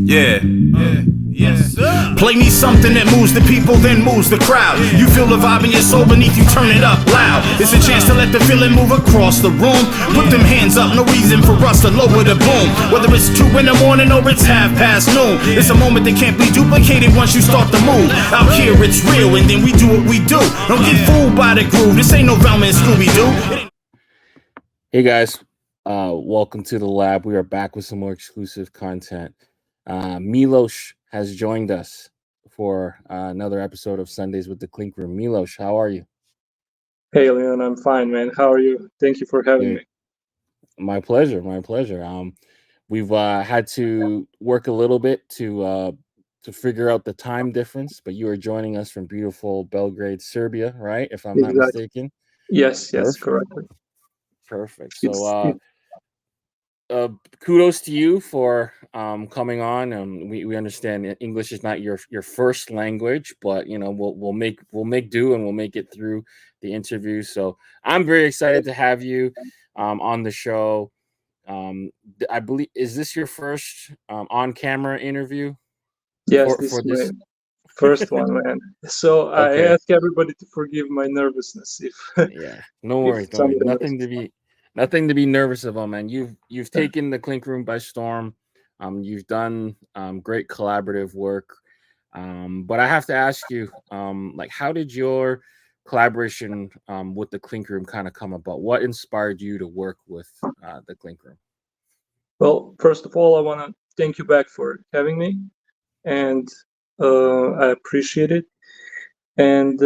Yeah. Yes, sir. Play me something that moves the people, then moves the crowd. You feel the vibe in your soul beneath you, turn it up loud. It's a chance to let the feeling move across the room. Put them hands up, no reason for us to lower the boom. Whether it's 2 in the morning or it's 12:30 noon, it's a moment that can't be duplicated once you start to move. Out here it's real, and then we do what we do. Don't get fooled by the groove, this ain't no Velma and Scooby-Doo. Hey guys, welcome to the lab. We are back with some more exclusive content. Milos has joined us for another episode of Sundaze with the Clink Room. Milos, how are you? Hey Leon, I'm fine, man. How are you? Thank you for having me. My pleasure, my pleasure. We've had to work a little bit to figure out the time difference, but you are joining us from beautiful Belgrade, Serbia, right? If I'm not mistaken. Yes, correct. Perfect. So kudos to you for coming on. We understand English is not your first language, but you know we'll make do, and we'll make it through the interview. So I'm very excited to have you on the show. I believe, is this your first on-camera interview? Yes, this is my first one, man. So okay. I ask everybody to forgive my nervousness. Yeah, no worries. Nothing to be nervous about, man. You've taken the Clink Room by storm. You've done great collaborative work. But I have to ask you, like, how did your collaboration with the Clink Room kind of come about? What inspired you to work with the Clink Room? Well, first of all, I want to thank you back for having me, and I appreciate it. And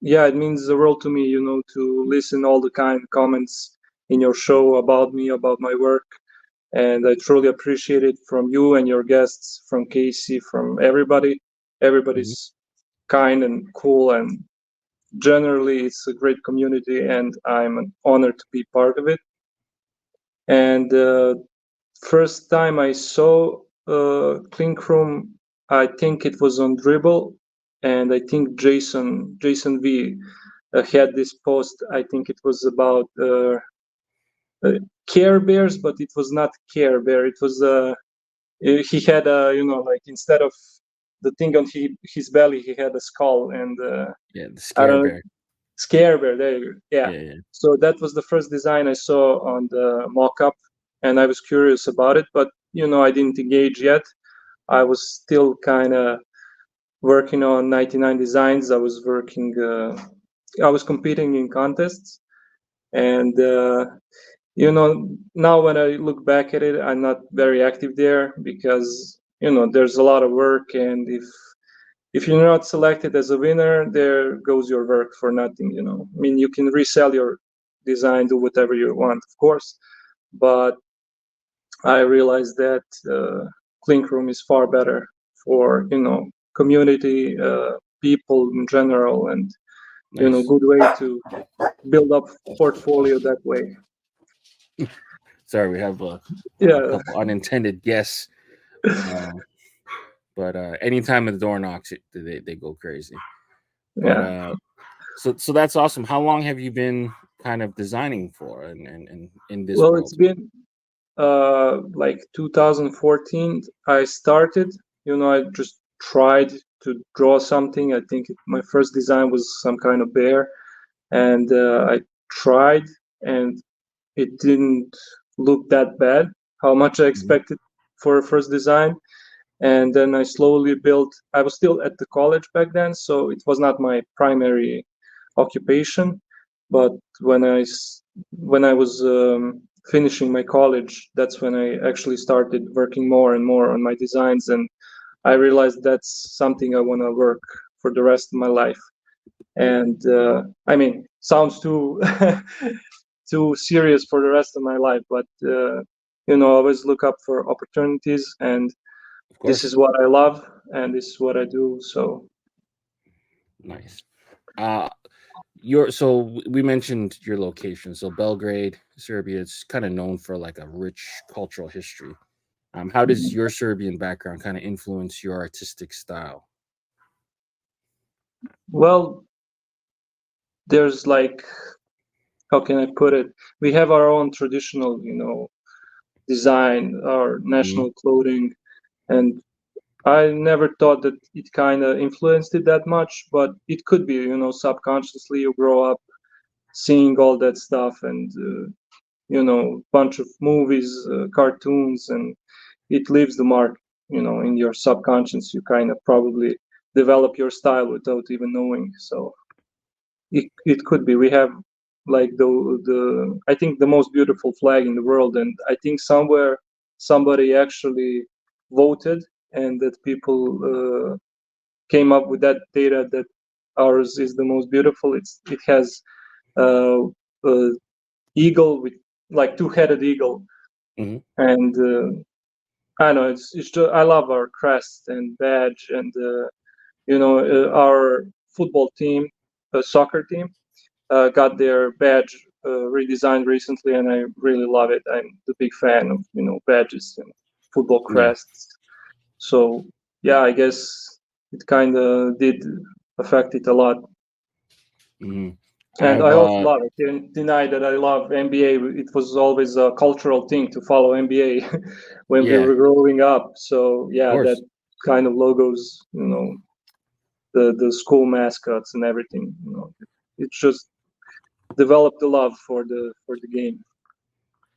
yeah, it means the world to me, you know, to listen all the kind comments in your show about me, about my work. And I truly appreciate it from you and your guests, from Casey, from everybody. Everybody's kind and cool, and generally it's a great community, and I'm honored to be part of it. And first time I saw Clink Room, I think it was on Dribble, and I think Jason V had this post. I think it was about Care Bears, but it was not Care Bear. It was he had a, you know, like, instead of the thing on his belly, he had a skull, and yeah, the Scare Bear. Scare Bear, there you go. Yeah. So that was the first design I saw on the mock-up, and I was curious about it, but you know, I didn't engage yet. I was still kind of working on 99 designs. I was competing in contests, and you know, now when I look back at it, I'm not very active there because, you know, there's a lot of work, and if you're not selected as a winner, there goes your work for nothing, you know. I mean, you can resell your design, do whatever you want, of course, but I realized that Clink Room is far better for, you know, community, people in general, and you know, good way to build up portfolio that way. Sorry, we have a couple unintended guests, but anytime the door knocks, they go crazy. But, so that's awesome. How long have you been kind of designing for, and in this? Well, world? It's been like 2014. I started. You know, I just tried to draw something. I think my first design was some kind of bear, and I tried, and it didn't look that bad, how much I expected for a first design. And then I slowly built. I was still at the college back then, so it was not my primary occupation. But when I was finishing my college, that's when I actually started working more and more on my designs, and I realized that's something I want to work for the rest of my life. And I mean, sounds too too serious for the rest of my life, but you know, always look up for opportunities, and this is what I love, and this is what I do. So nice. So we mentioned your location. So Belgrade, Serbia, it's kind of known for like a rich cultural history. How does your Serbian background kind of influence your artistic style? Well, there's like, how can I put it? We have our own traditional, you know, design, our national clothing. and I never thought that it kind of influenced it that much, but it could be, you know, subconsciously you grow up seeing all that stuff, and you know, bunch of movies, cartoons, and it leaves the mark, you know, in your subconscious. You kind of probably develop your style without even knowing. So it could be. We have like the I think the most beautiful flag in the world, and I think somewhere somebody actually voted, and that people came up with that data that ours is the most beautiful. It has eagle with like two-headed eagle, Mm-hmm. and I know it's just I love our crest and badge, and you know, our football team, soccer team, got their badge redesigned recently, and I really love it. I'm the big fan of, you know, badges and football Yeah. crests. So yeah, I guess it kind of did affect it a lot. Mm-hmm. And I also love it. Can't deny that I love NBA. It was always a cultural thing to follow NBA when we Yeah, were growing up. So of yeah, that course. kind of logos, you know, the school mascots and everything. You know, it just developed the love for the game.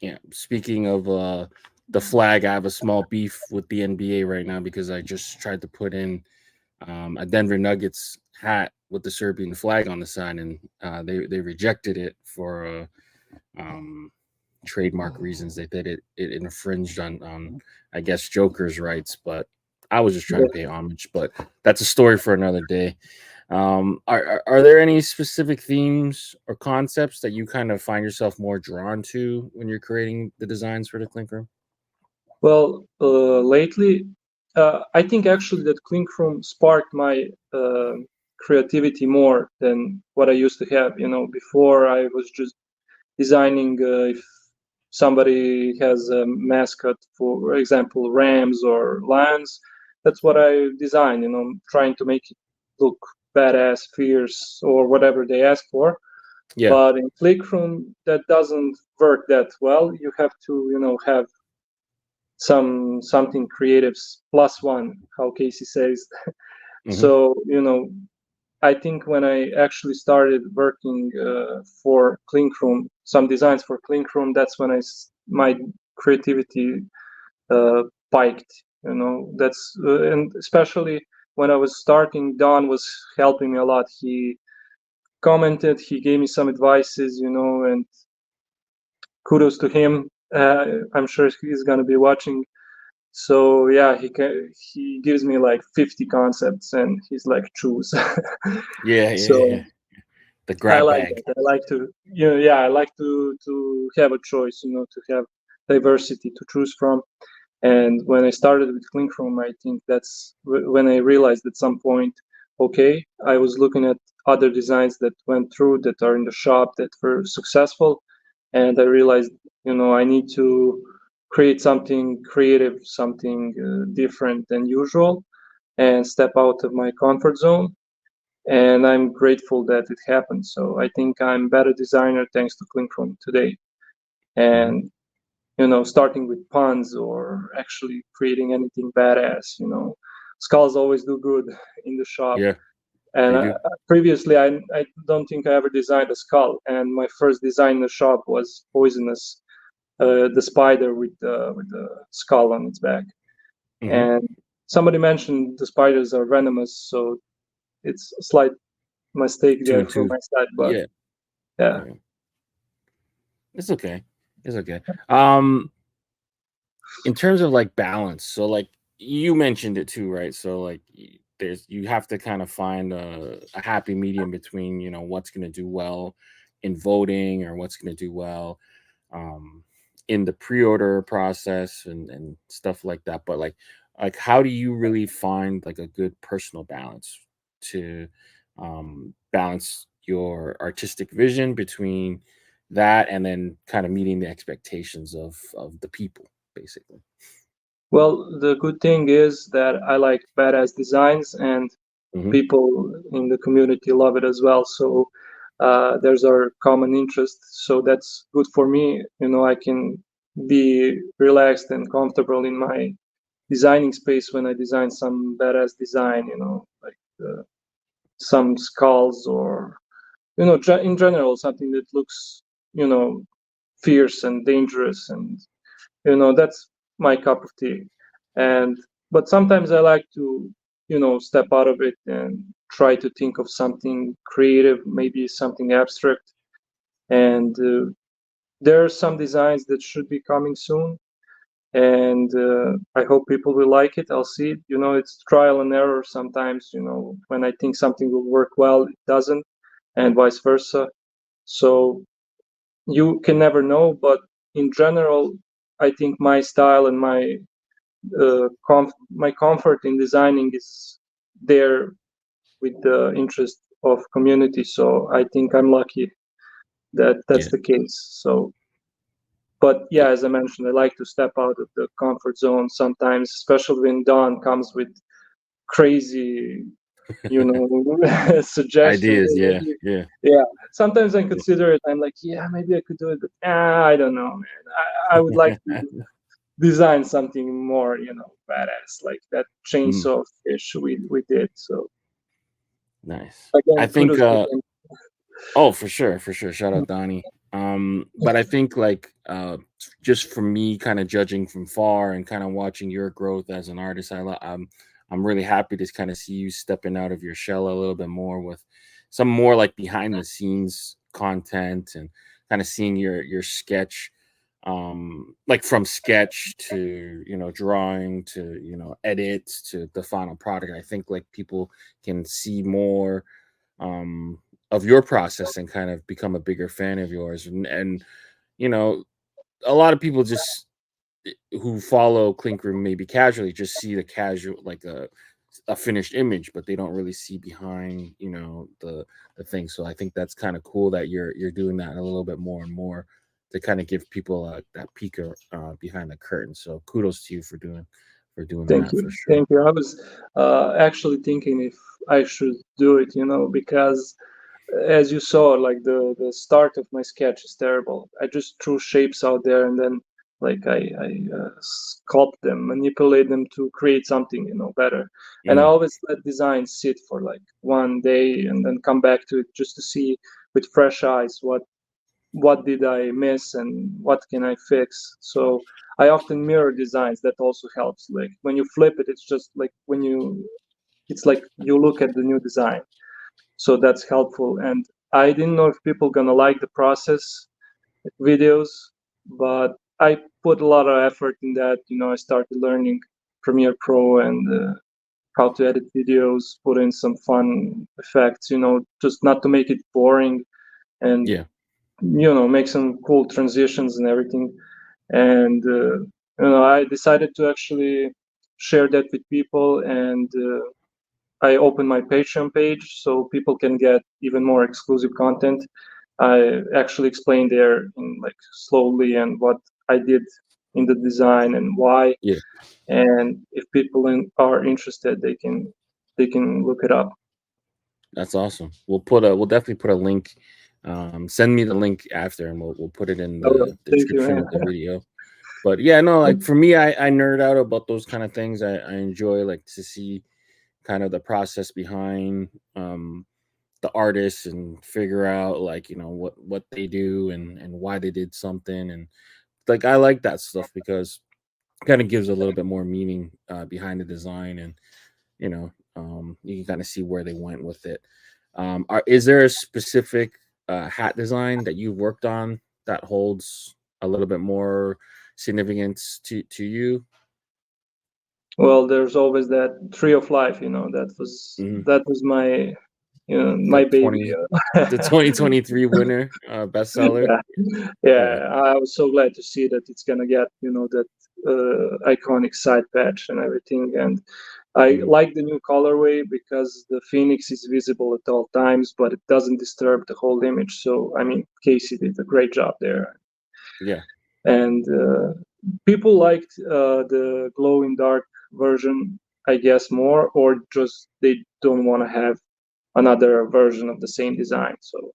Yeah. Speaking of the flag, I have a small beef with the NBA right now because I just tried to put in a Denver Nuggets hat with the Serbian flag on the side, and they rejected it for trademark reasons. They did it infringed on I guess Joker's rights, but I was just trying to pay homage. But that's a story for another day. Are there any specific themes or concepts that you kind of find yourself more drawn to when you're creating the designs for the Clink Room? Well, lately, I think actually that Clink Room sparked my creativity more than what I used to have. You know, before I was just designing if somebody has a mascot, for example, Rams or Lions. That's what I design. You know, trying to make it look badass, fierce, or whatever they ask for. Yeah. But in Clink Room, that doesn't work that well. You have to, you know, have something creative plus one, how Casey says. Mm-hmm. So, you know, I think when I actually started working for Clink Room, some designs for Clink Room, that's when my creativity spiked. You know, that's and especially when I was starting, Don was helping me a lot. He commented, he gave me some advices, you know, and kudos to him. I'm sure he's gonna be watching. So yeah, he gives me like 50 concepts, and he's like, choose. So Yeah. The I grab like bag. that. I like to, you know, yeah, I like to have a choice, you know, to have diversity to choose from. And when I started with Clink Room, I think that's when I realized at some point, okay, I was looking at other designs that went through that are in the shop that were successful, and I realized, you know, I need to create something creative, something different than usual, and step out of my comfort zone. And I'm grateful that it happened. So I think I'm a better designer thanks to Clink Room today. Mm-hmm. And you know, starting with puns or actually creating anything badass. You know, skulls always do good in the shop. Yeah, And they do. previously, I don't think I ever designed a skull. And my first design in the shop was Poisonous, the spider with the skull on its back. Mm-hmm. And somebody mentioned the spiders are venomous, so it's a slight mistake Two there and from two. my side. But Yeah. yeah. Yeah. It's okay. It's okay. Um, in terms of like balance, so like you mentioned it too, right? So like there's you have to kind of find a happy medium between, you know, what's going to do well in voting or what's going to do well um in the pre-order process and stuff like that. But like how do you really find like a good personal balance to balance your artistic vision between that and then kind of meeting the expectations of the people basically? Well, the good thing is that I like badass designs, and Hmm. people in the community love it as well. So there's our common interest. So that's good for me. You know, I can be relaxed and comfortable in my designing space when I design some badass design, you know, like some skulls or, you know, in general, something that looks, you know, fierce and dangerous, and, you know, that's my cup of tea. And but sometimes I like to, you know, step out of it and try to think of something creative, maybe something abstract. And there are some designs that should be coming soon, and I hope people will like it. I'll see it. You know, it's trial and error sometimes. You know, when I think something will work well, it doesn't, and vice versa. So you can never know. But in general, I think my style and my comfort in designing is there with the interest of community. So I think I'm lucky that that's the case. So, but yeah, as I mentioned, I like to step out of the comfort zone sometimes, especially when Don comes with crazy, you know, suggestions. Ideas. Yeah. Sometimes I consider it. I'm like, yeah, maybe I could do it, but I don't know, man. I would like to design something more, you know, badass, like that chainsaw fish we did. So nice. again, I think kudos to him. oh, for sure. Shout out Donnie. But I think like just for me kind of judging from far and kind of watching your growth as an artist, I'm really happy to kind of see you stepping out of your shell a little bit more with some more like behind the scenes content, and kind of seeing your sketch, like from sketch to, you know, drawing to, you know, edits to the final product. I think like people can see more of your process and kind of become a bigger fan of yours. And you know, a lot of people just who follow Clink Room maybe casually just see the casual, like a finished image, but they don't really see behind, you know, the thing. So I think that's kind of cool that you're doing that a little bit more and more to kind of give people that peek behind the curtain. So kudos to you for doing Thank that you. for sure. Thank you. I was actually thinking if I should do it, you know, because as you saw, like the start of my sketch is terrible. I just threw shapes out there, and then like I sculpt them, manipulate them to create something, you know, better. And I always let design sit for like one day and then come back to it just to see with fresh eyes what did I miss and what can I fix. So I often mirror designs. That also helps. Like when you flip it, it's just like it's like you look at the new design. So that's helpful. And I didn't know if people gonna like the process videos, but I put a lot of effort in that. You know, I started learning Premiere Pro and how to edit videos, put in some fun effects. You know, just not to make it boring, and you know, make some cool transitions and everything. And you know, I decided to actually share that with people, and I opened my Patreon page so people can get even more exclusive content. I actually explained there in like slowly and what I did in the design and why. And if people are interested, they can look it up. That's awesome. We'll definitely put a link. Send me the link after, and we'll put it in the Thank you, description man. of the video. But yeah, no, like for me, I nerd out about those kind of things. I enjoy like to see kind of the process behind the artists and figure out like, you know, what they do and why they did something. And like I like that stuff because it kind of gives a little bit more meaning behind the design, and you know, you can kind of see where they went with it. Is there a specific hat design that you've worked on that holds a little bit more significance to you? Well, there's always that Tree of Life, you know, that was my, you know, my baby. The 2023 winner, bestseller. Yeah, I was so glad to see that it's gonna get, you know, that iconic side patch and everything. And I like the new colorway because the phoenix is visible at all times, but it doesn't disturb the whole image. So I mean, Casey did a great job there. Yeah. And people liked the glow in dark version, I guess, more, or just they don't want to have another version of the same design. So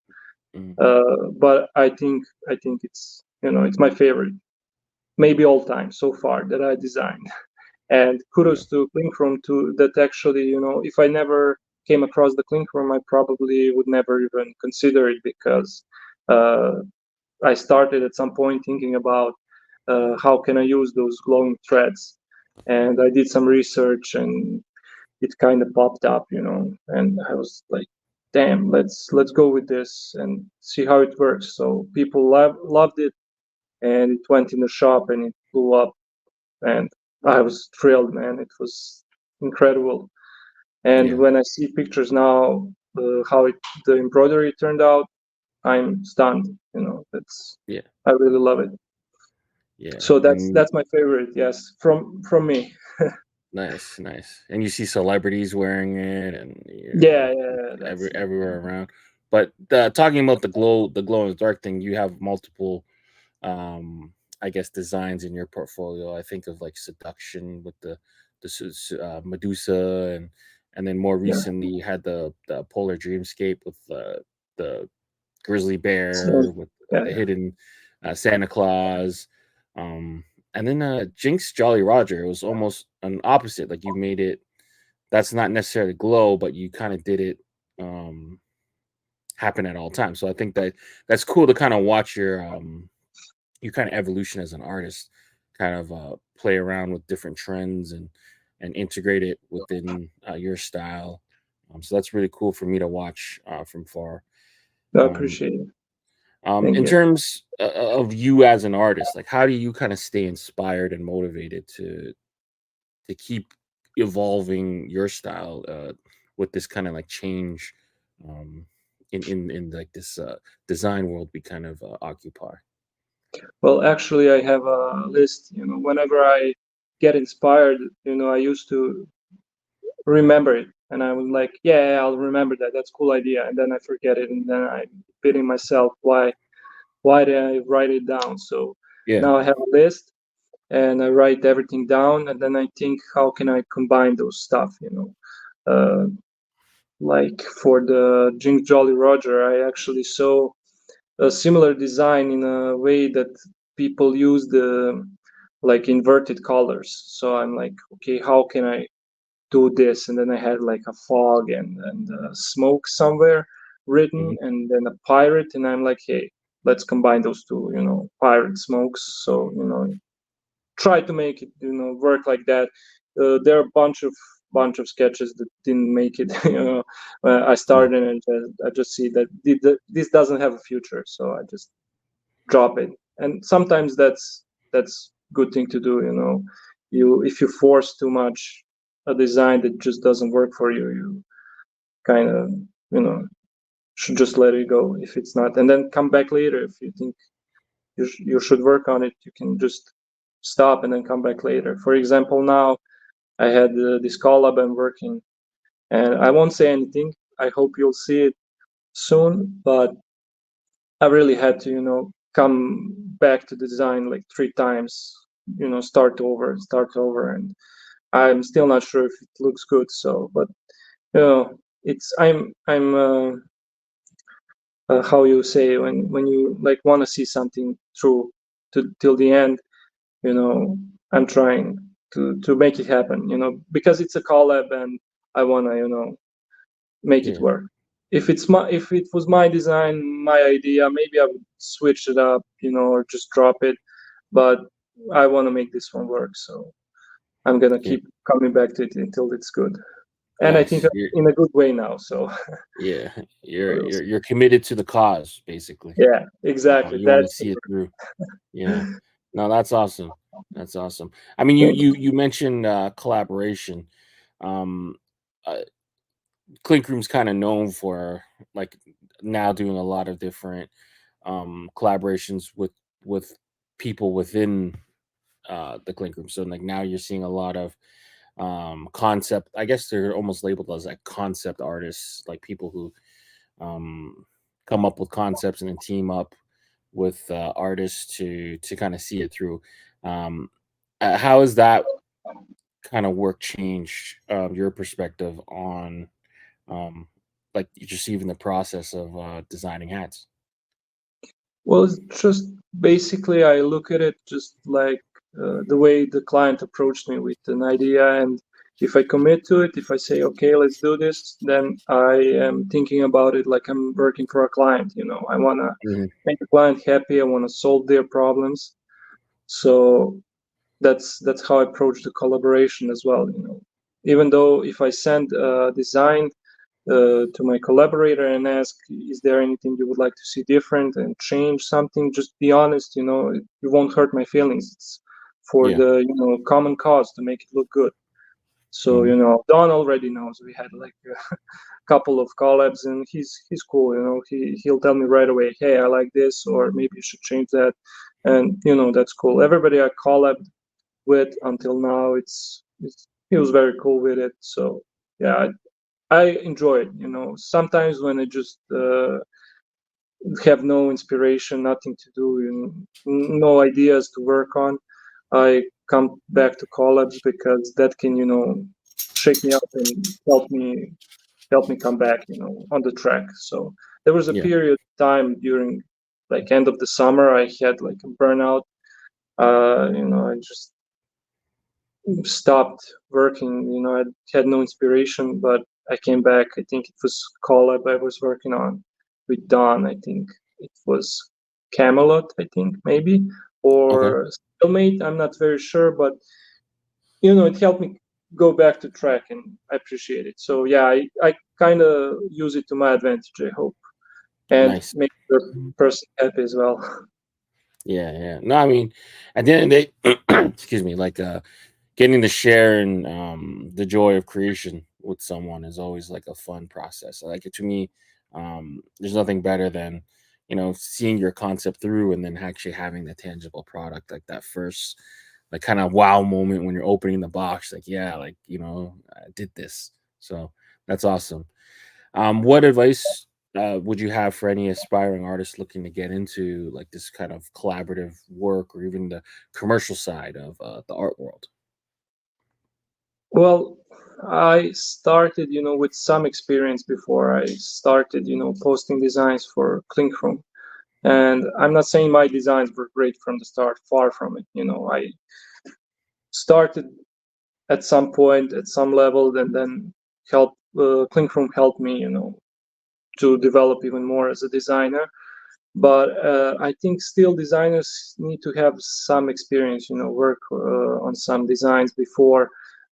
but I think it's, you know, it's my favorite, maybe all time so far that I designed. And kudos to Clink Room to that. Actually, you know, if I never came across the Clink Room, I probably would never even consider it, because I started at some point thinking about how can I use those glowing threads, and I did some research, and it kind of popped up, you know, and I was like, damn, let's go with this and see how it works. So people loved it, and it went in the shop and it blew up, and I was thrilled, man. It was incredible. And when I see pictures now, how the embroidery turned out, I'm stunned. You know, I really love it. Yeah. So that's my favorite. Yes, from me. Nice. And you see celebrities wearing it, and Yeah, everywhere around. But talking about the glow in the dark thing, you have multiple, I guess, designs in your portfolio. I think of like Seduction with the Medusa, and then more recently you had the Polar Dreamscape with the grizzly bear with the hidden Santa Claus. And then Jinx Jolly Roger, it was almost an opposite. Like you made it, that's not necessarily glow, but you kind of did it happen at all times. So I think that's cool to kind of watch your kind of evolution as an artist, kind of play around with different trends and integrate it within your style. So that's really cool for me to watch from far. I appreciate it. In terms of you as an artist, like how do you kind of stay inspired and motivated to keep evolving your style with this kind of like change in like this design world we kind of occupy? Well, actually, I have a list. You know, whenever I get inspired, you know, I used to remember it, and I was like, yeah, I'll remember that. That's a cool idea, and then I forget it, and then I'm beating myself. Why did I write it down? So now I have a list, and I write everything down, and then I think, how can I combine those stuff? You know, like for the Jinx Jolly Roger, I actually saw a similar design in a way that people use the like inverted colors. So I'm like, okay, how can I do this? And then I had like a fog and smoke somewhere written, and then a pirate, and I'm like, hey, let's combine those two, you know, pirate smokes. So, you know, try to make it, you know, work like that. There are a bunch of sketches that didn't make it. You know, I started and I just see that this doesn't have a future, so I just drop it. And sometimes that's good thing to do. You know, if you force too much a design that just doesn't work for you, you kind of, you know, should just let it go if it's not, and then come back later if you think you should work on it. You can just stop and then come back later. For example, now I had this collab I'm working, and I won't say anything. I hope you'll see it soon, but I really had to, you know, come back to the design like 3 times, you know, start over, and I'm still not sure if it looks good. So, but you know, it's I'm how you say, when you like want to see something through till the end, you know, I'm trying to make it happen, you know, because it's a collab and I want to, you know, make it work. If it was my design, my idea, maybe I would switch it up, you know, or just drop it, but I want to make this one work, so I'm gonna keep coming back to it until it's good. And I think in a good way now. So yeah, you're committed to the cause, basically. Yeah, exactly. You want to see it through. Yeah. No, that's awesome. That's awesome. I mean, you mentioned collaboration. Clink Room's kind of known for like now doing a lot of different collaborations with people within the Clink Room. So like now you're seeing a lot of concept. I guess they're almost labeled as like concept artists, like people who come up with concepts and then team up with artists to kind of see it through. How has that kind of work changed your perspective on like just even the process of designing hats? Well, it's just basically I look at it just like the way the client approached me with an idea, and if I commit to it, if I say, okay, let's do this, then I am thinking about it like I'm working for a client. I want to make the client happy. I want to solve their problems. So that's how I approach the collaboration as well. Even though if I send a design to my collaborator and ask, is there anything you would like to see different and change something, just be honest. You won't hurt my feelings. It's for the common cause, to make it look good. So Don already knows. We had like a couple of collabs, and he's cool. He'll tell me right away, hey, I like this, or maybe you should change that, and that's cool. Everybody I collabed with until now, he was very cool with it. So yeah, I enjoy it. Sometimes when I just have no inspiration, nothing to do, no ideas to work on, I come back to collabs, because that can shake me up and help me come back on the track. So there was a period of time during like end of the summer, I had like a burnout. I just stopped working. I had no inspiration, but I came back. I think it was collab I was working on with Don. I think it was Camelot, I think, maybe, or Stalemate. I'm not very sure, but it helped me go back to track, and I appreciate it. So yeah, I kind of use it to my advantage, I hope, and make the person happy as well. Yeah. No, I mean, at the end of the day, excuse me, like getting to share in the joy of creation with someone is always like a fun process. Like to me, there's nothing better than seeing your concept through and then actually having the tangible product, like that first like kind of wow moment when you're opening the box, like I did this. So that's awesome. What advice would you have for any aspiring artists looking to get into like this kind of collaborative work, or even the commercial side of the art world? Well, I started, with some experience before I started, posting designs for Clink Room. And I'm not saying my designs were great from the start, far from it. I started at some point, at some level, and then Clink Room helped me, to develop even more as a designer. But I think still designers need to have some experience, work on some designs before.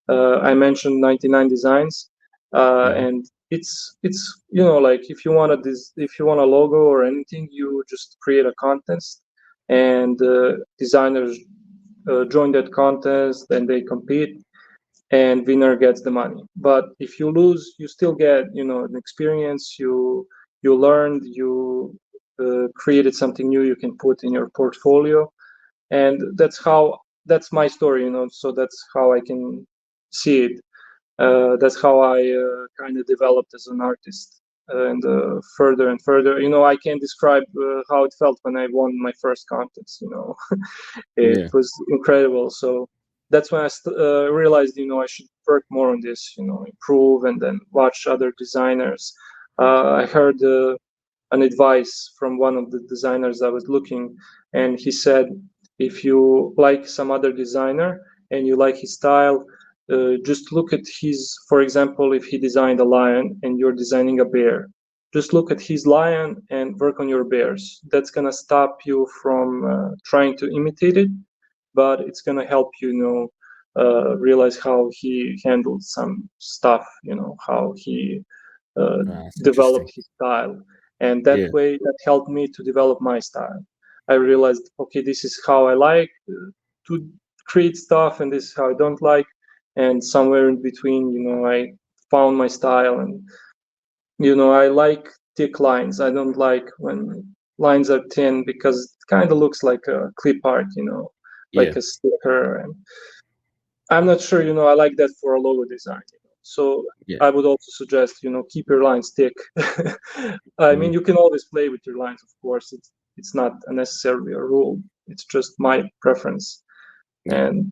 I mentioned 99 designs, and it's like if you want a logo or anything, you just create a contest, and designers join that contest, and they compete, and winner gets the money. But if you lose, you still get an experience. You learned, you created something new you can put in your portfolio, and that's my story. So that's how I can see it. That's how I kind of developed as an artist, and further and further. I can't describe how it felt when I won my first contest. It was incredible. So that's when I realized, I should work more on this, improve, and then watch other designers. I heard an advice from one of the designers I was looking, and he said, if you like some other designer and you like his style, just look at for example, if he designed a lion and you're designing a bear, just look at his lion and work on your bears. That's going to stop you from trying to imitate it, but it's going to help you, realize how he handled some stuff, how he developed his style. And that way, that helped me to develop my style. I realized, okay, this is how I like to create stuff, and this is how I don't like. And somewhere in between, I found my style. And, I like thick lines. I don't like when lines are thin, because it kind of looks like a clip art, like a sticker. And I'm not sure, I like that for a logo design. So I would also suggest, keep your lines thick. I mean, you can always play with your lines, of course. It's not necessarily a rule. It's just my preference. And,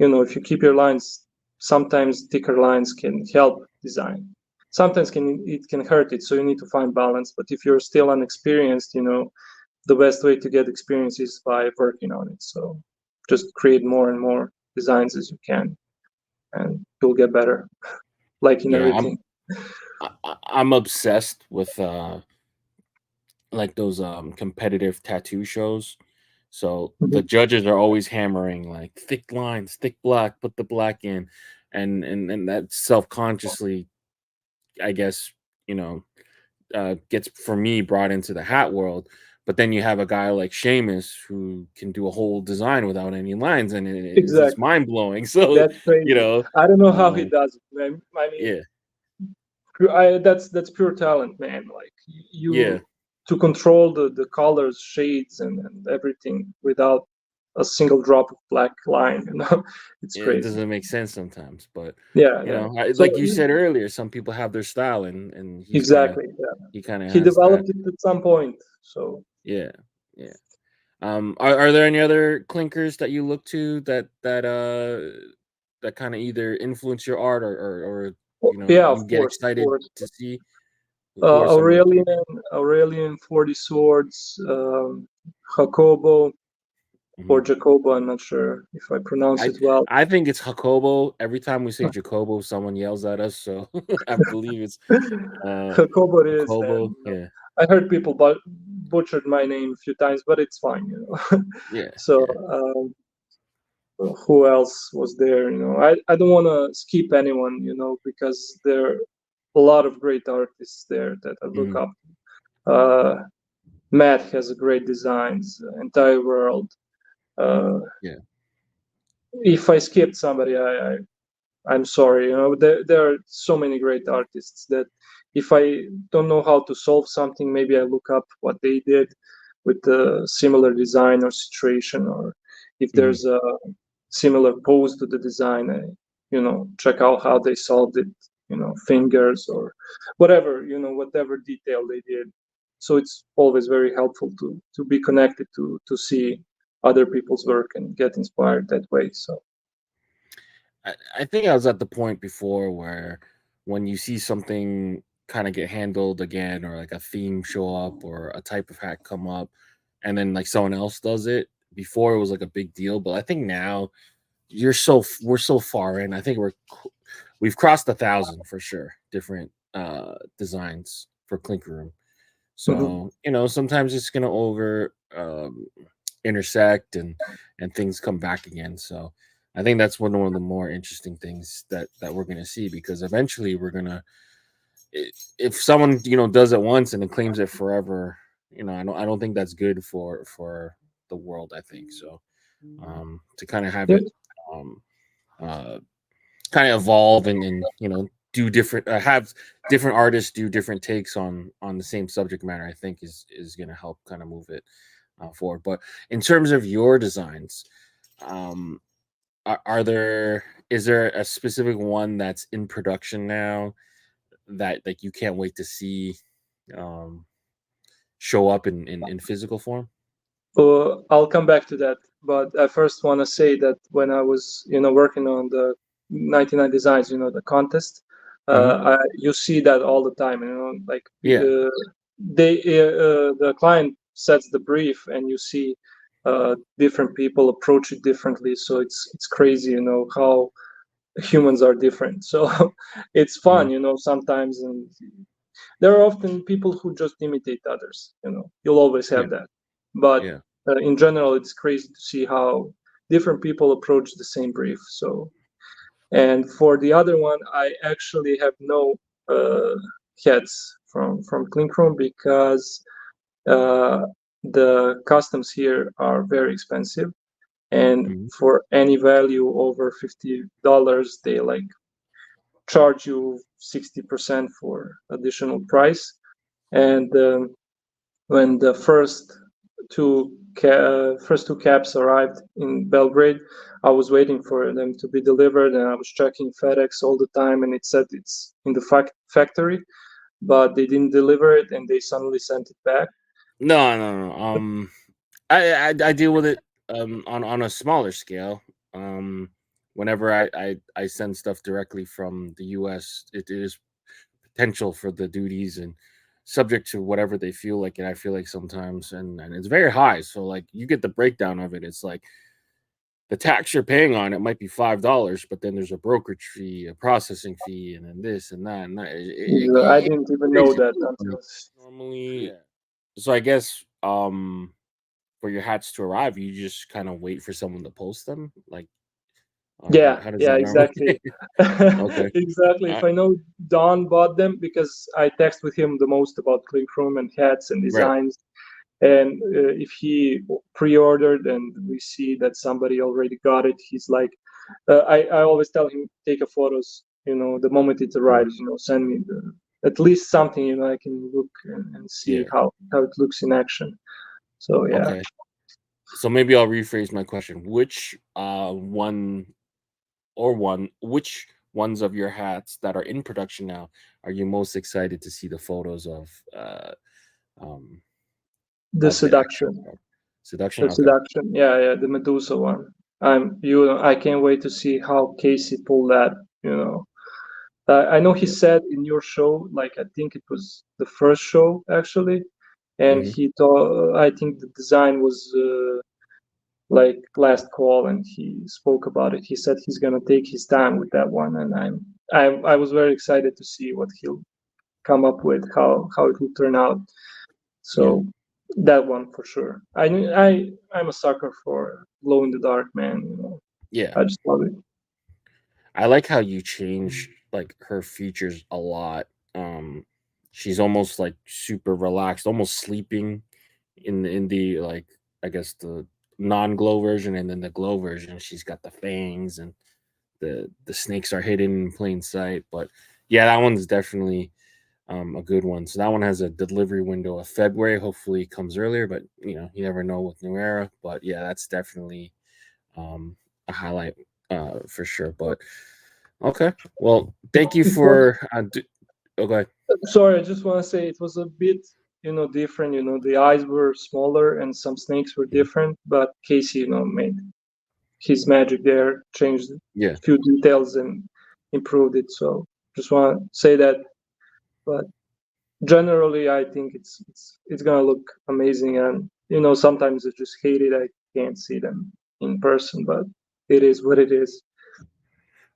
if you keep your lines, sometimes thicker lines can help design. Sometimes it can hurt it. So you need to find balance. But if you're still unexperienced, the best way to get experience is by working on it. So just create more and more designs as you can, and you'll get better, like in everything. I'm obsessed with like those competitive tattoo shows. So the judges are always hammering like thick lines, thick black, put the black in, and that self-consciously, I guess, gets for me brought into the hat world. But then you have a guy like Seamus who can do a whole design without any lines, and it's just Exactly. mind blowing. So That's crazy. I don't know how he does it, man. I mean, that's pure talent, man. Like you to control the colors, shades, and everything without a single drop of black line. It's crazy. It doesn't make sense sometimes, but yeah. So, like you said earlier, some people have their style, and exactly. he kind of he developed it at some point. So yeah. Are there any other clinkers that you look to that kind of either influence your art or yeah, you of get course, excited to see? Who are some Aurelian 40 Swords, Jacobo, or Jacobo. I'm not sure if I pronounce it well. I think it's Jacobo. Every time we say Jacobo, someone yells at us, so I believe it's Jacobo. It is. Jacobo. Yeah, I heard people butchered my name a few times, but it's fine. Yeah. So who else was there? I don't want to skip anyone, because there are a lot of great artists there that I look up. Matt has a great designs, entire world. If I skipped somebody, I'm sorry. There are so many great artists that if I don't know how to solve something, maybe I look up what they did with a similar design or situation, or if there's a similar pose to the design, I check out how they solved it, fingers or whatever, whatever detail they did. So it's always very helpful to be connected to see other people's work and get inspired that way. So I think I was at the point before where when you see something kind of get handled again, or like a theme show up or a type of hat come up, and then like someone else does it. Before it was like a big deal, but I think now we're so far in. I think we've crossed 1,000 for sure. Different designs for Clink Room. So sometimes it's gonna over intersect and things come back again. So I think that's one of the more interesting things that we're gonna see, because eventually we're gonna, if someone does it once and then claims it forever, I don't think that's good for the world. I think so. To kind of have it kind of evolve and do different, have different artists do different takes on the same subject matter, I think is going to help kind of move it forward. But in terms of your designs, is there a specific one that's in production now that like you can't wait to see show up in physical form? I'll come back to that, but I first want to say that when I was working on the 99 designs, the contest, you see that all the time. Like the client sets the brief, and you see different people approach it differently. So it's crazy, how humans are different. So it's fun, sometimes, and there are often people who just imitate others. You'll always have that, but in general, it's crazy to see how different people approach the same brief. So, and for the other one, I actually have no heads from Clink Room, because the customs here are very expensive, and for any value over $50, they like charge you 60% for additional price. And when the first two caps arrived in Belgrade, I was waiting for them to be delivered, and I was checking FedEx all the time, and it said it's in the factory, but they didn't deliver it, and they suddenly sent it back. No. I deal with it on a smaller scale. Whenever I send stuff directly from the US, it is potential for the duties and subject to whatever they feel like, and I feel like sometimes, and it's very high. So like you get the breakdown of it. It's like the tax you're paying on it might be $5, but then there's a brokerage fee, a processing fee, and then this and that and that. I didn't even know that until Normally, so I guess for your hats to arrive, you just kind of wait for someone to post them, like. Yeah, how does yeah, that exactly. Okay. Exactly. If I know Don bought them, because I text with him the most about Clink Room and hats and Right. designs. And if he pre-ordered and we see that somebody already got it, he's like, I always tell him, take a photos, the moment it arrives, send me at least something, I can look and see how it looks in action. So yeah. Okay. So maybe I'll rephrase my question. Which which ones of your hats that are in production now are you most excited to see the photos of? The Seduction. Seduction. The Okay. Seduction. Yeah, the Medusa one. I can't wait to see how Casey pulled that. I know he said in your show, like I think it was the first show actually, and he thought I think the design was like last call, and he spoke about it. He said he's gonna take his time with that one, and I was very excited to see what he'll come up with, how it will turn out. So that one for sure. I'm a sucker for glow in the dark, man. Yeah, I just love it. I like how you change like her features a lot. She's almost like super relaxed, almost sleeping in the like I guess the non-glow version, and then the glow version she's got the fangs and the snakes are hidden in plain sight. But yeah, that one's definitely a good one. So that one has a delivery window of February. Hopefully it comes earlier, but you never know with New Era. But yeah, that's definitely a highlight for sure. But okay, well, thank you for okay. Sorry, I just want to say it was a bit different. The eyes were smaller and some snakes were different, but Casey made his magic there, changed a few details and improved it. So just want to say that. But generally, I think it's gonna look amazing. And sometimes I just hate it. I can't see them in person, but it is what it is.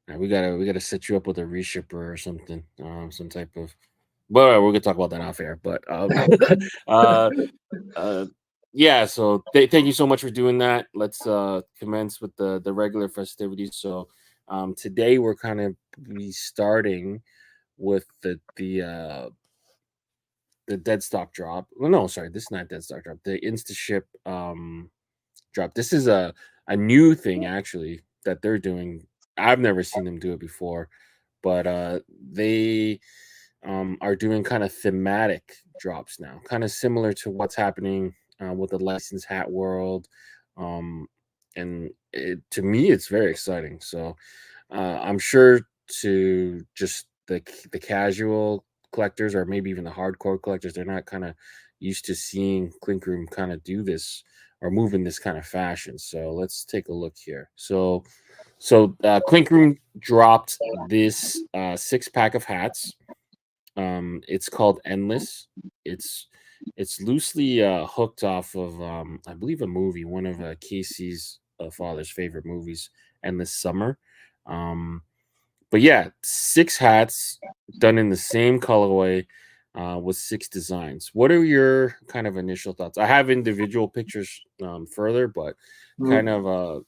Yeah, we gotta set you up with a reshipper or something, some type of. Well, we're gonna talk about that off air, but yeah. So thank you so much for doing that. Let's commence with the regular festivities. So today we're kind of starting with the dead stock drop. Well, no, sorry, this is not dead stock drop. The Instaship drop. This is a new thing actually that they're doing. I've never seen them do it before, but they are doing kind of thematic drops now, kind of similar to what's happening with the licensed hat world. And to me, it's very exciting. So I'm sure to just the casual collectors, or maybe even the hardcore collectors, they're not kind of used to seeing Clink Room kind of do this or move in this kind of fashion. So let's take a look here. So Clink Room dropped this 6-pack of hats. It's called Endless. It's loosely hooked off of I believe a movie, one of Casey's father's favorite movies, Endless Summer. But yeah, 6 hats done in the same colorway with 6 designs. What are your kind of initial thoughts? I have individual pictures further, but kind of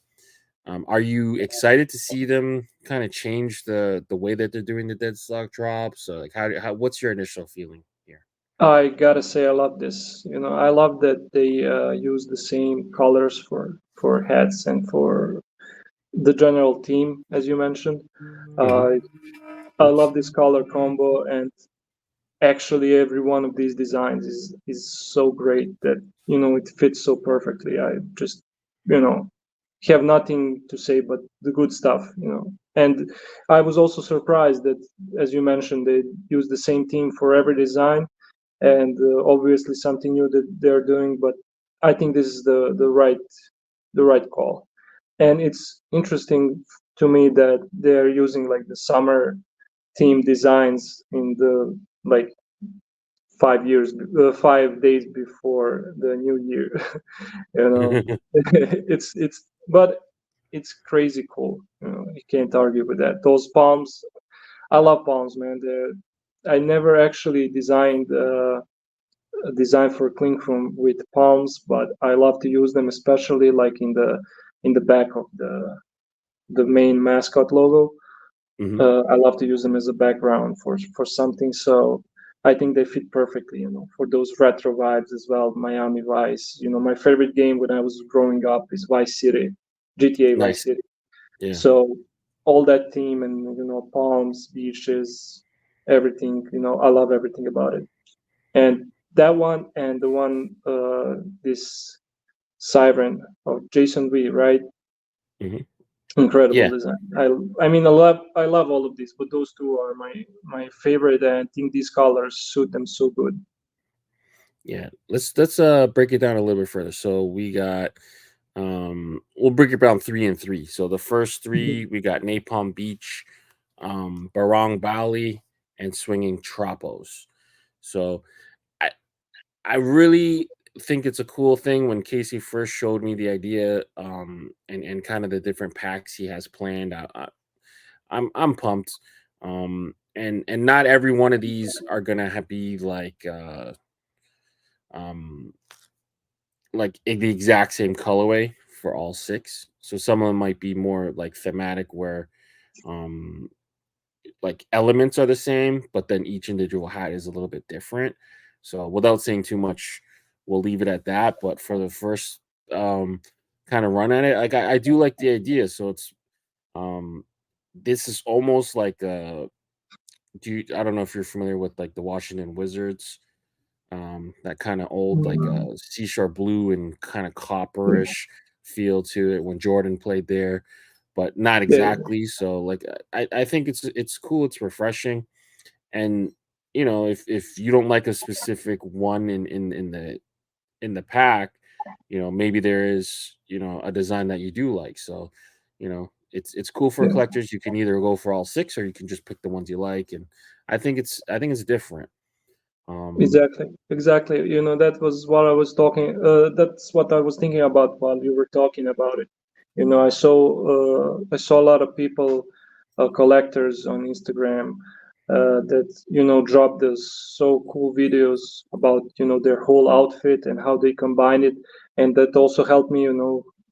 are you excited to see them kind of change the way that they're doing the dead stock drops? Like how what's your initial feeling here? I gotta say I love this. I love that they use the same colors for hats and for the general theme, as you mentioned. I love this color combo, and actually every one of these designs is so great that it fits so perfectly. I just have nothing to say but the good stuff. And I was also surprised that, as you mentioned, they use the same theme for every design, and obviously something new that they're doing. But I think this is the right call. And it's interesting to me that they're using like the summer theme designs in the like 5 days before the new year. It's but it's crazy cool. You can't argue with that. Those palms, I love palms, man. I never actually designed a design for Clink Room with palms, but I love to use them, especially like in the back of the main mascot logo. I love to use them as a background for something. So I think they fit perfectly, for those retro vibes as well. Miami Vice. My favorite game when I was growing up is Vice City, GTA Vice City. Yeah. So all that theme and palms, beaches, everything. I love everything about it. And that one and the one this Siren of Jason Wee, right? Incredible design. I mean, I love all of these, but those two are my favorite, and I think these colors suit them so good. Yeah, let's break it down a little bit further. So we got we'll break it down 3 and 3. So the first 3 we got Napalm Beach, Barong Bali, and Swinging Tropos. So I really think it's a cool thing when Casey first showed me the idea and kind of the different packs he has planned. I'm pumped. And not every one of these are gonna be like the exact same colorway for all 6. So some of them might be more like thematic where like elements are the same, but then each individual hat is a little bit different. So without saying too much, we'll leave it at that. But for the first kind of run at it, like I do like the idea. So it's this is almost like I don't know if you're familiar with like the Washington Wizards, that kind of old like seashore blue and kind of copperish feel to it when Jordan played there, but not exactly. So like I think it's cool, it's refreshing. And if you don't like a specific one in the pack, maybe there is a design that you do like. So it's cool for collectors. You can either go for all 6 or you can just pick the ones you like. And I think it's different. Exactly. That was what I was talking. That's what I was thinking about while you were talking about it. I saw a lot of people, collectors on Instagram, that drop those so cool videos about their whole outfit and how they combine it, and that also helped me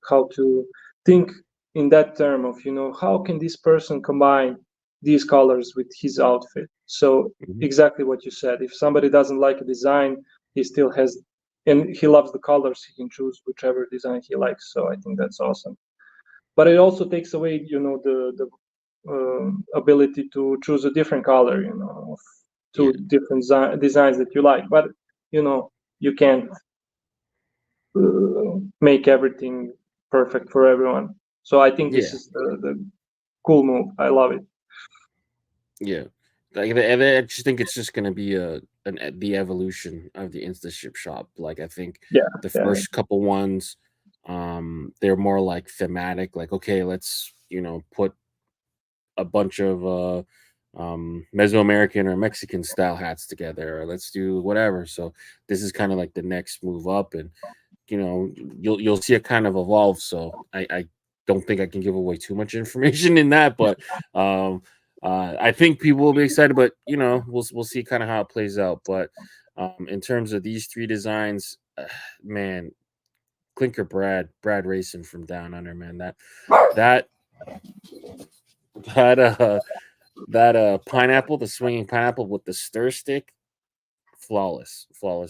how to think in that term of how can this person combine these colors with his outfit. So exactly what you said, if somebody doesn't like a design, he still has, and he loves the colors, he can choose whichever design he likes. So I think that's awesome, but it also takes away the ability to choose a different color, of two different designs that you like. But you can't make everything perfect for everyone. So I think this is the cool move. I love it. Yeah, I just think it's just going to be the evolution of the Instaship shop. Like I think the first couple ones, they're more like thematic. Like okay, let's put a bunch of Mesoamerican or Mexican style hats together, or let's do whatever. So this is kind of like the next move up, and you'll see it kind of evolve. So I don't think I can give away too much information in that, but I think people will be excited. But we'll see kind of how it plays out. But in terms of these 3 designs, man, Clinker Brad Racing from Down Under, man, that pineapple, the swinging pineapple with the stir stick, flawless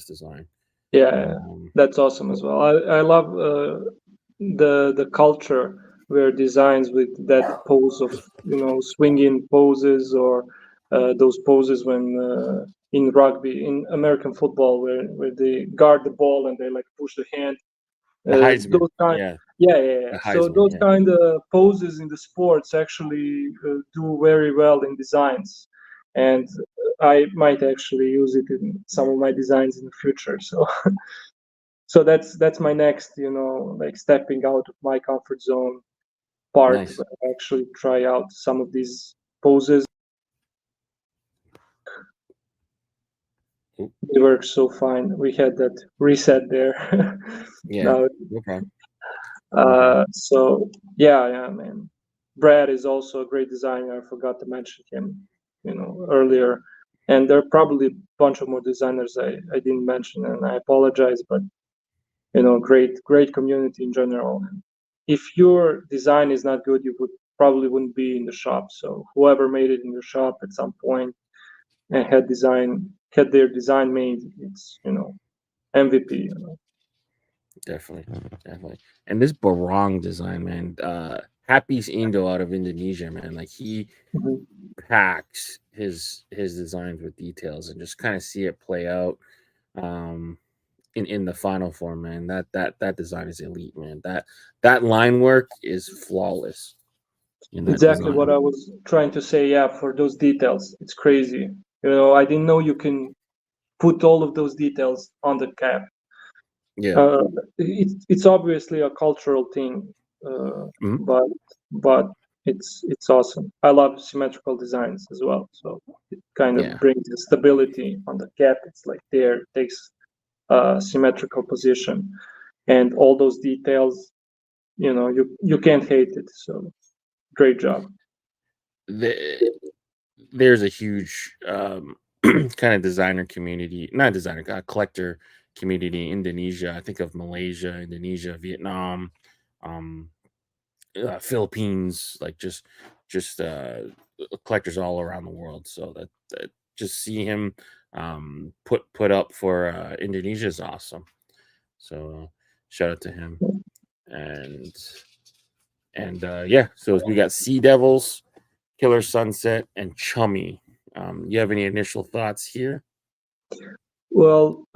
design. That's awesome as well. I love the culture where designs with that pose of swinging poses, or those poses when in rugby, in American football, where they guard the ball and they like push the hand. Those kind, So those kind of poses in the sports actually do very well in designs, and I might actually use it in some of my designs in the future. So, so that's my next, like stepping out of my comfort zone part. Nice. Where I actually try out some of these poses. It works so fine. We had that reset there. Yeah, no problem. So yeah, man. Brad is also a great designer. I forgot to mention him, earlier. And there are probably a bunch of more designers I didn't mention, and I apologize, but great community in general. And if your design is not good, you probably wouldn't be in the shop. So whoever made it in your shop at some point and had their design made, it's MVP. Definitely. And this Barong design, man, Happy's Indo out of Indonesia, man. Like he Mhm. packs his designs with details, and just kind of see it play out in the final form, man. That design is elite, man. That line work is flawless in that Exactly what design. I was trying to say. Yeah, for those details, it's crazy. I didn't know you can put all of those details on the cap. Yeah. It's obviously a cultural thing, Mhm. but it's awesome. I love symmetrical designs as well, so it kind of Yeah. brings the stability on the cap. It's like there, it takes a symmetrical position, and all those details, you can't hate it. So great job. There's a huge kind of designer community, not designer, collector community in Indonesia. I think of Malaysia, Indonesia, Vietnam, um, Philippines, like just collectors all around the world. So that just see him put up for Indonesia is awesome. So shout out to him. And yeah, so we got Sea Devils, Killer Sunset, and Chummy. You have any initial thoughts here? Well,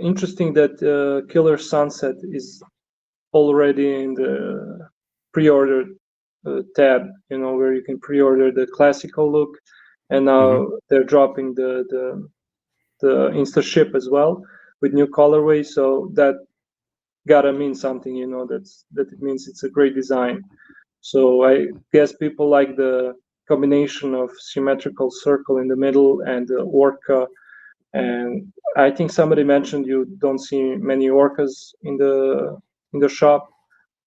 interesting that Killer Sunset is already in the pre-order tab, where you can pre-order the classical look, and now they're dropping the Instaship as well with new colorway. So that gotta mean something, that it means it's a great design. So I guess people like the combination of symmetrical circle in the middle and the orca. And I think somebody mentioned you don't see many orcas in the shop.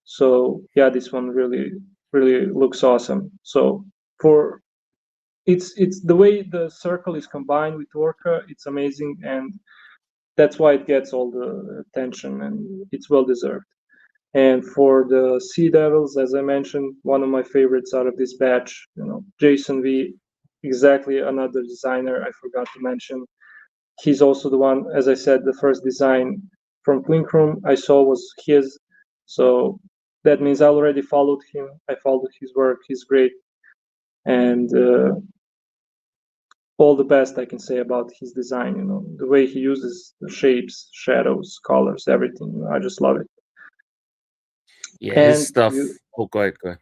So yeah, this one really looks awesome. So for it's the way the circle is combined with orca, it's amazing, and that's why it gets all the attention, and it's well deserved. And for the Sea Devils, as I mentioned, one of my favorites out of this batch, Jason V, exactly another designer I forgot to mention. He's also the one, as I said, the first design from Clink Room I saw was his. So that means I already followed him. I followed his work. He's great. And all the best I can say about his design, the way he uses the shapes, shadows, colors, everything. I just love it. Yeah, And his stuff. Oh, go ahead.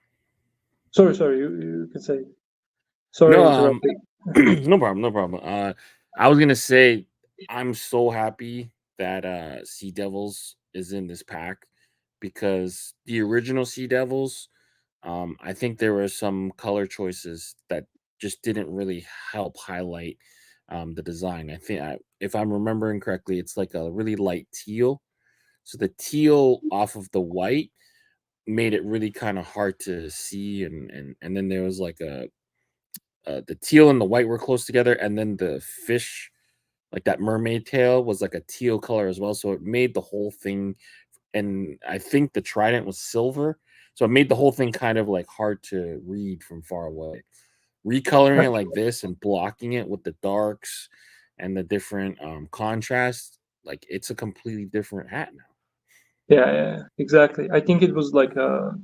Sorry, you can say. Sorry, No, interrupting. no problem. I was gonna say I'm so happy that Sea Devils is in this pack, because the original Sea Devils, I think there were some color choices that just didn't really help highlight the design. I think if I'm remembering correctly, it's like a really light teal. So the teal off of the white made it really kind of hard to see, and then there was like the teal and the white were close together, and then the fish, like that mermaid tail, was like a teal color as well. So it made the whole thing, and I think the trident was silver, so it made the whole thing kind of like hard to read from far away. Recoloring it like this and blocking it with the darks and the different contrast, like it's a completely different hat now. Yeah, exactly. I think it was like a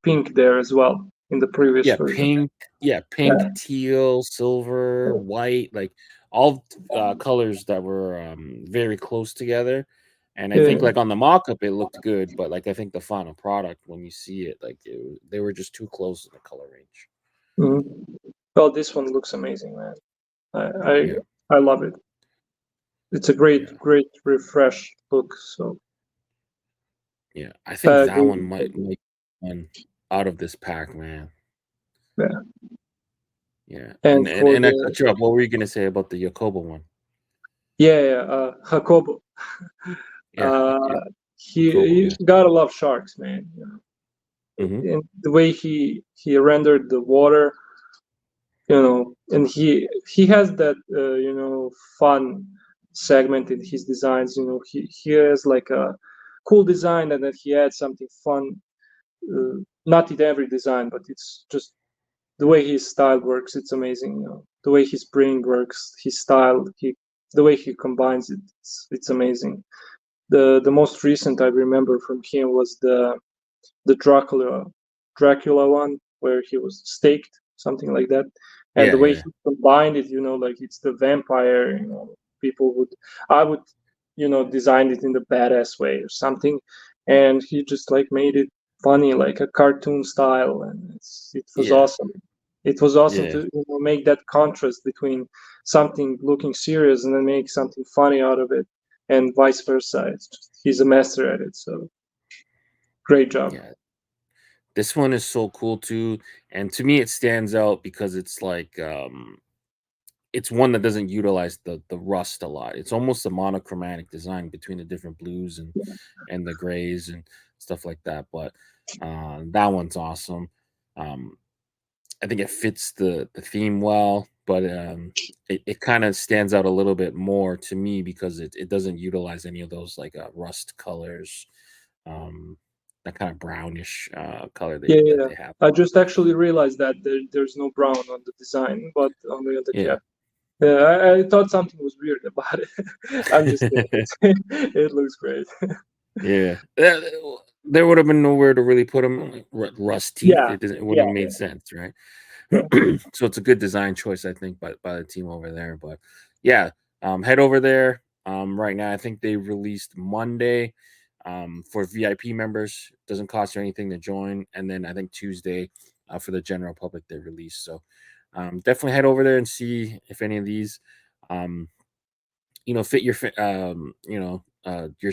pink there as well in the previous version. Pink, teal, silver, white, like all colors that were very close together. And I think Yeah. like on the mock-up it looked good, but like I think the final product, when you see it, like they were just too close in the color range. Mm-hmm. Well, this one looks amazing, man. I love it. It's a great refresh look. So Yeah, I think that agree. one might one out of this pack, man. Yeah. Yeah, And for and I cut you up. What were you gonna say about the Yakoba one? Jacobo. Yeah, He Yakobo, gotta love sharks, man. and the way he rendered the water, and he has that fun segment in his designs. He has like a cool design, and then he adds something fun. Not in every design, but it's just the way his style works. It's amazing. The way his brain works, his style, the way he combines it. It's amazing. The most recent I remember from him was the Dracula one, where he was staked, something like that. And the way he combined it, like it's the vampire. People would, I would, design it in the badass way or something, and he just like made it funny, like a cartoon style, and it was awesome. It was awesome to make that contrast between something looking serious and then make something funny out of it, and vice versa. He's a master at it. So great job. Yeah. This one is so cool too, and to me it stands out because it's like it's one that doesn't utilize the rust a lot. It's almost a monochromatic design between the different blues and the grays and stuff like that. But that one's awesome. I think it fits the theme well, but it kind of stands out a little bit more to me because it doesn't utilize any of those like rust colors. That kind of brownish color that they have. I just actually realized that there's no brown on the design, but on the other cap. Yeah, I thought something was weird about it. I'm just kidding. It looks great. Yeah, there would have been nowhere to really put them rusty. It wouldn't have made sense, right? So it's a good design choice, I think, by the team over there. But yeah, head over there. Right now, I think they released Monday. For VIP members, doesn't cost you anything to join, and then I think Tuesday for the general public they release. So definitely head over there and see if any of these fit your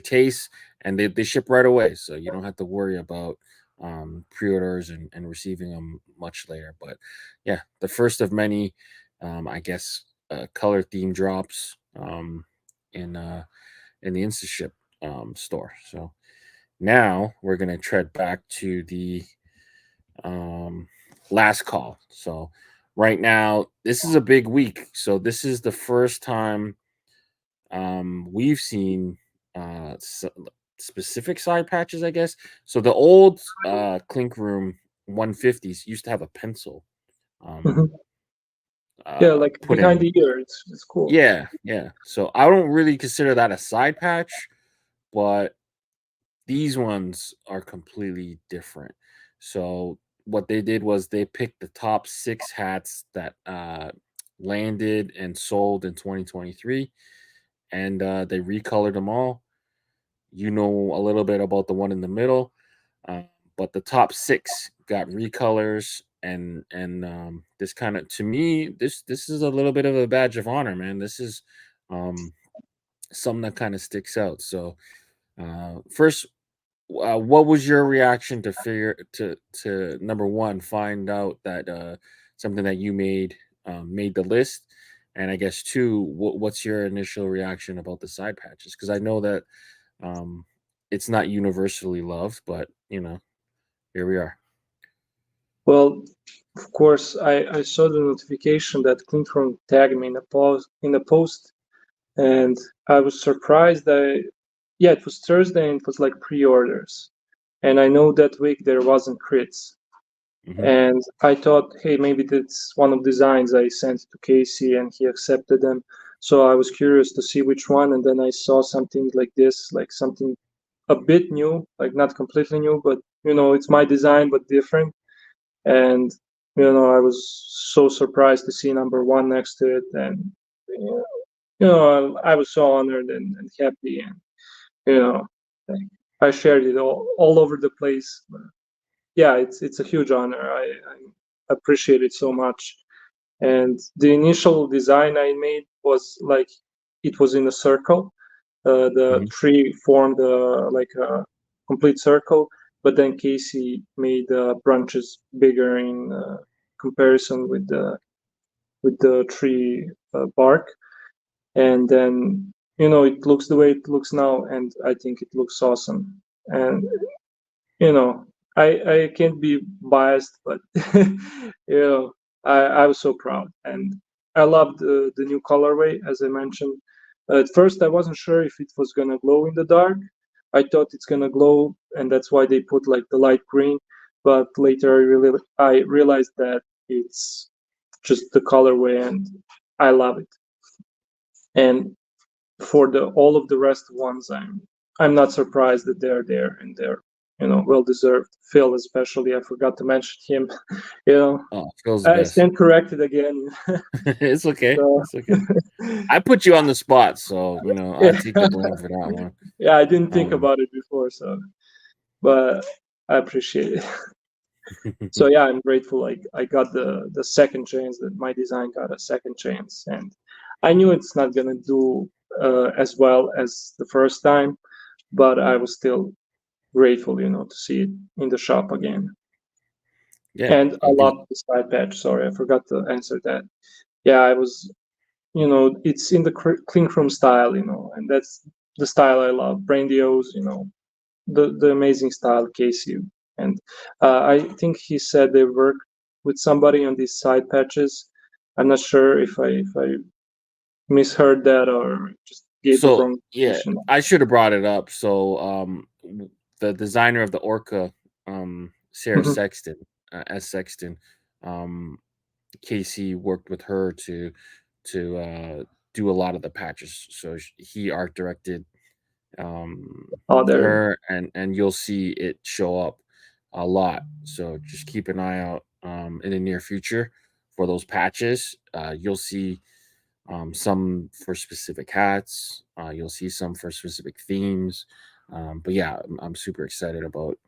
taste, and they ship right away, so you don't have to worry about pre-orders and receiving them much later. But yeah, the first of many I guess color theme drops in the Instaship store. So now we're going to tread back to the last call. So right now, this is a big week. So this is the first time we've seen specific side patches, I guess. So the old Clink Room 150s used to have a pencil. Like behind the ear. It's cool. Yeah. So I don't really consider that a side patch, but these ones are completely different. So what they did was they picked the top 6 hats that landed and sold in 2023, and they recolored them all. You know a little bit about the one in the middle, but the top 6 got recolors, and this kind of, to me, this is a little bit of a badge of honor, man. This is something that kind of sticks out. So first, what was your reaction to number one, find out that something that you made the list, and I guess 2, what's your initial reaction about the side patches? Because I know that it's not universally loved, but here we are. Well, of course, I saw the notification that Clink Room tagged me in a post, and I was surprised that it was Thursday and it was like pre-orders, and I know that week there wasn't crits. And I thought, hey, maybe that's one of the designs I sent to Casey and he accepted them. So I was curious to see which one, and then I saw something like this, like something a bit new, like not completely new, but it's my design but different. And I was so surprised to see number 1 next to it, and I was so honored and happy, and I shared it all over the place. Yeah, it's a huge honor. I appreciate it so much. And the initial design I made was like it was in a circle. The tree formed like a complete circle, but then Casey made branches bigger in comparison with the tree bark, and then it looks the way it looks now, and I think it looks awesome. And I can't be biased, but you know, I was so proud, and I loved the new colorway, as I mentioned. At first, I wasn't sure if it was gonna glow in the dark. I thought it's gonna glow, and that's why they put like the light green. But later, I realized that it's just the colorway, and I love it. And for the all of the rest ones, I'm not surprised that they're there, and they're, you know, well deserved. Phil especially, I forgot to mention him. You know, Oh, Phil's the I best. stand corrected again. It's okay. So, It's okay. I put you on the spot, so you know I yeah. take the blame for that one. Yeah, I didn't think Um, about it before, so but I appreciate it. So yeah, I'm grateful. Like I got the second chance, that my design got a second chance, and I knew it's not gonna do as well as the first time, but I was still grateful, you know, to see it in the shop again. yeah, And I and love the side patch. Sorry, I forgot to answer that. Yeah, I was, you know, it's in the Clink Room style, you know, and that's the style I love. Brandiose, you know, the amazing style, Casey. And I think he said they work with somebody on these side patches. I'm not sure if I misheard that or just gave the so wrong yeah, information. I should have brought it up. So the designer of the Orca, Sarah Mhm. Sexton, S Sexton, um, Casey worked with her to do a lot of the patches. So he art directed Oh, there. her, and you'll see it show up a lot. So just keep an eye out in the near future for those patches. You'll see some for specific hats. You'll see some for specific themes. But yeah, I'm super excited about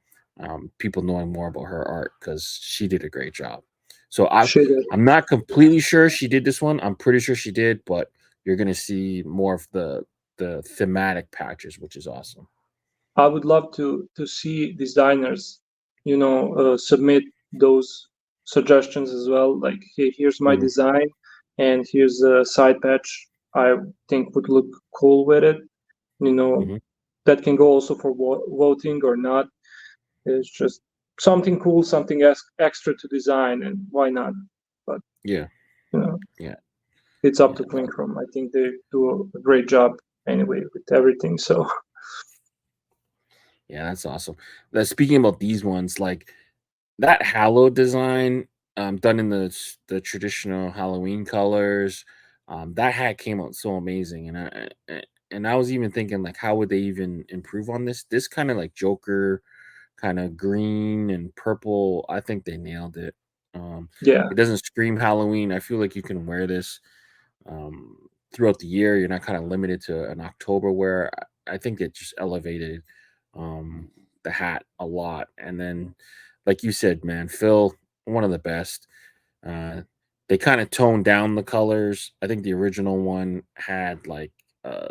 people knowing more about her art because she did a great job. So Shit. I'm not completely sure she did this one. I'm pretty sure she did, but you're gonna see more of the thematic patches, which is awesome. I would love to see designers, you know, submit those suggestions as well. Like, hey, here's my Mhm, design, and here's a side patch I think would look cool with it. You know, mhm. that can go also for voting or not. It's just something cool, something extra to design, and why not? But Yeah, you know, yeah, it's up yeah. to Clink Room. I think they do a great job anyway with everything. So Yeah, that's awesome. Speaking about these ones, like that Halo design, done in the traditional Halloween colors, that hat came out so amazing, and I was even thinking like, how would they even improve on this? This kind of like Joker, kind of green and purple. I think they nailed it. yeah, It doesn't scream Halloween. I feel like you can wear this throughout the year. You're not kind of limited to an October wear. I think it just elevated um, the hat a lot. And then, like you said, man, Phil, one of the best. Uh, they kind of toned down the colors. I think the original one had like uh,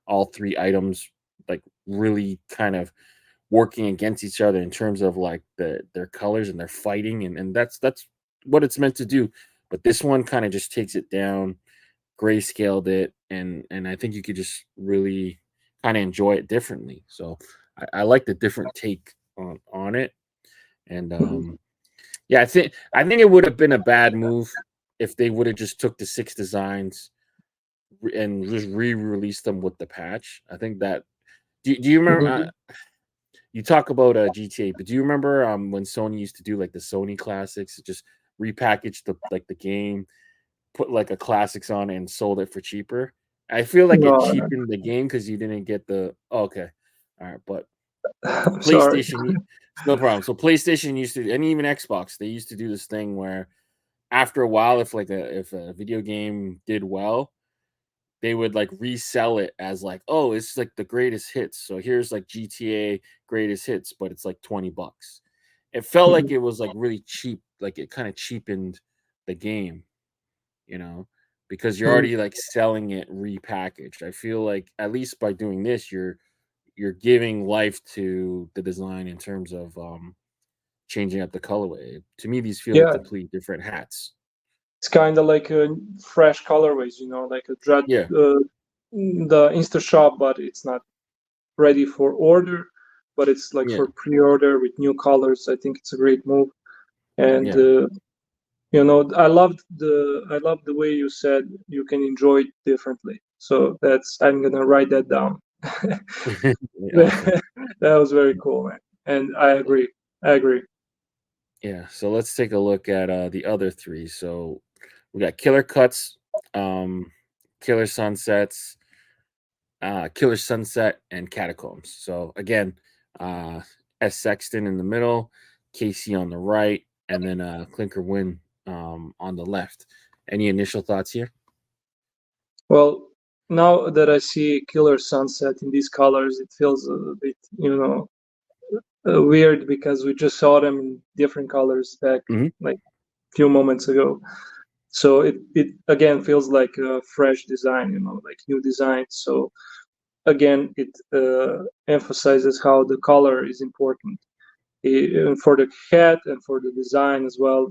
all three items like really kind of working against each other in terms of like their colors, and they're fighting, and that's what it's meant to do. But this one kind of just takes it down, grayscaled it, and I think you could just really kind of enjoy it differently. So I like the different take on it, and mhm. yeah, I think it would have been a bad move if they would have just took the 6 designs and just re-released them with the patch. I think that. Do you remember? Mhm. You talk about GTA, but do you remember when Sony used to do like the Sony classics, just repackage the game, put like a classics on it and sold it for cheaper? I feel like it No, cheapened the game because you didn't get the okay, all right, but I'm sorry. PlayStation, no problem. So PlayStation used to, and even Xbox, they used to do this thing where after a while, if a video game did well, they would like resell it as like, oh, it's like the greatest hits. So here's like GTA greatest hits, but it's like $20. It felt like Mhm. it was like really cheap, like it kind of cheapened the game, you know, because you're Mhm. already like selling it repackaged. I feel like at least by doing this, you're giving life to the design in terms of changing up the colorway. To me, these feel like Yeah, complete different hats. it's kind of like a fresh colorways, you know, like a dread, Yeah. the Instashop, but it's not ready for order. but it's like for pre-order with new colors. I think it's a great move. And you know, I loved the way you said you can enjoy it differently. So I'm gonna write that down. That was very cool, man. And I agree. Yeah, so let's take a look at the other three. So we got Killer Cuts, Killer Sunsets, Killer Sunset, and Catacombs. So again, S Sexton in the middle, Casey on the right, and then Clinker Win on the left. Any initial thoughts here? Well, now that I see Killer Sunset in these colors, it feels a bit, you know, weird because we just saw them in different colors back like a few moments ago. So it again feels like a fresh design, you know, like new design. So again, it emphasizes how the color is important for the hat and for the design as well.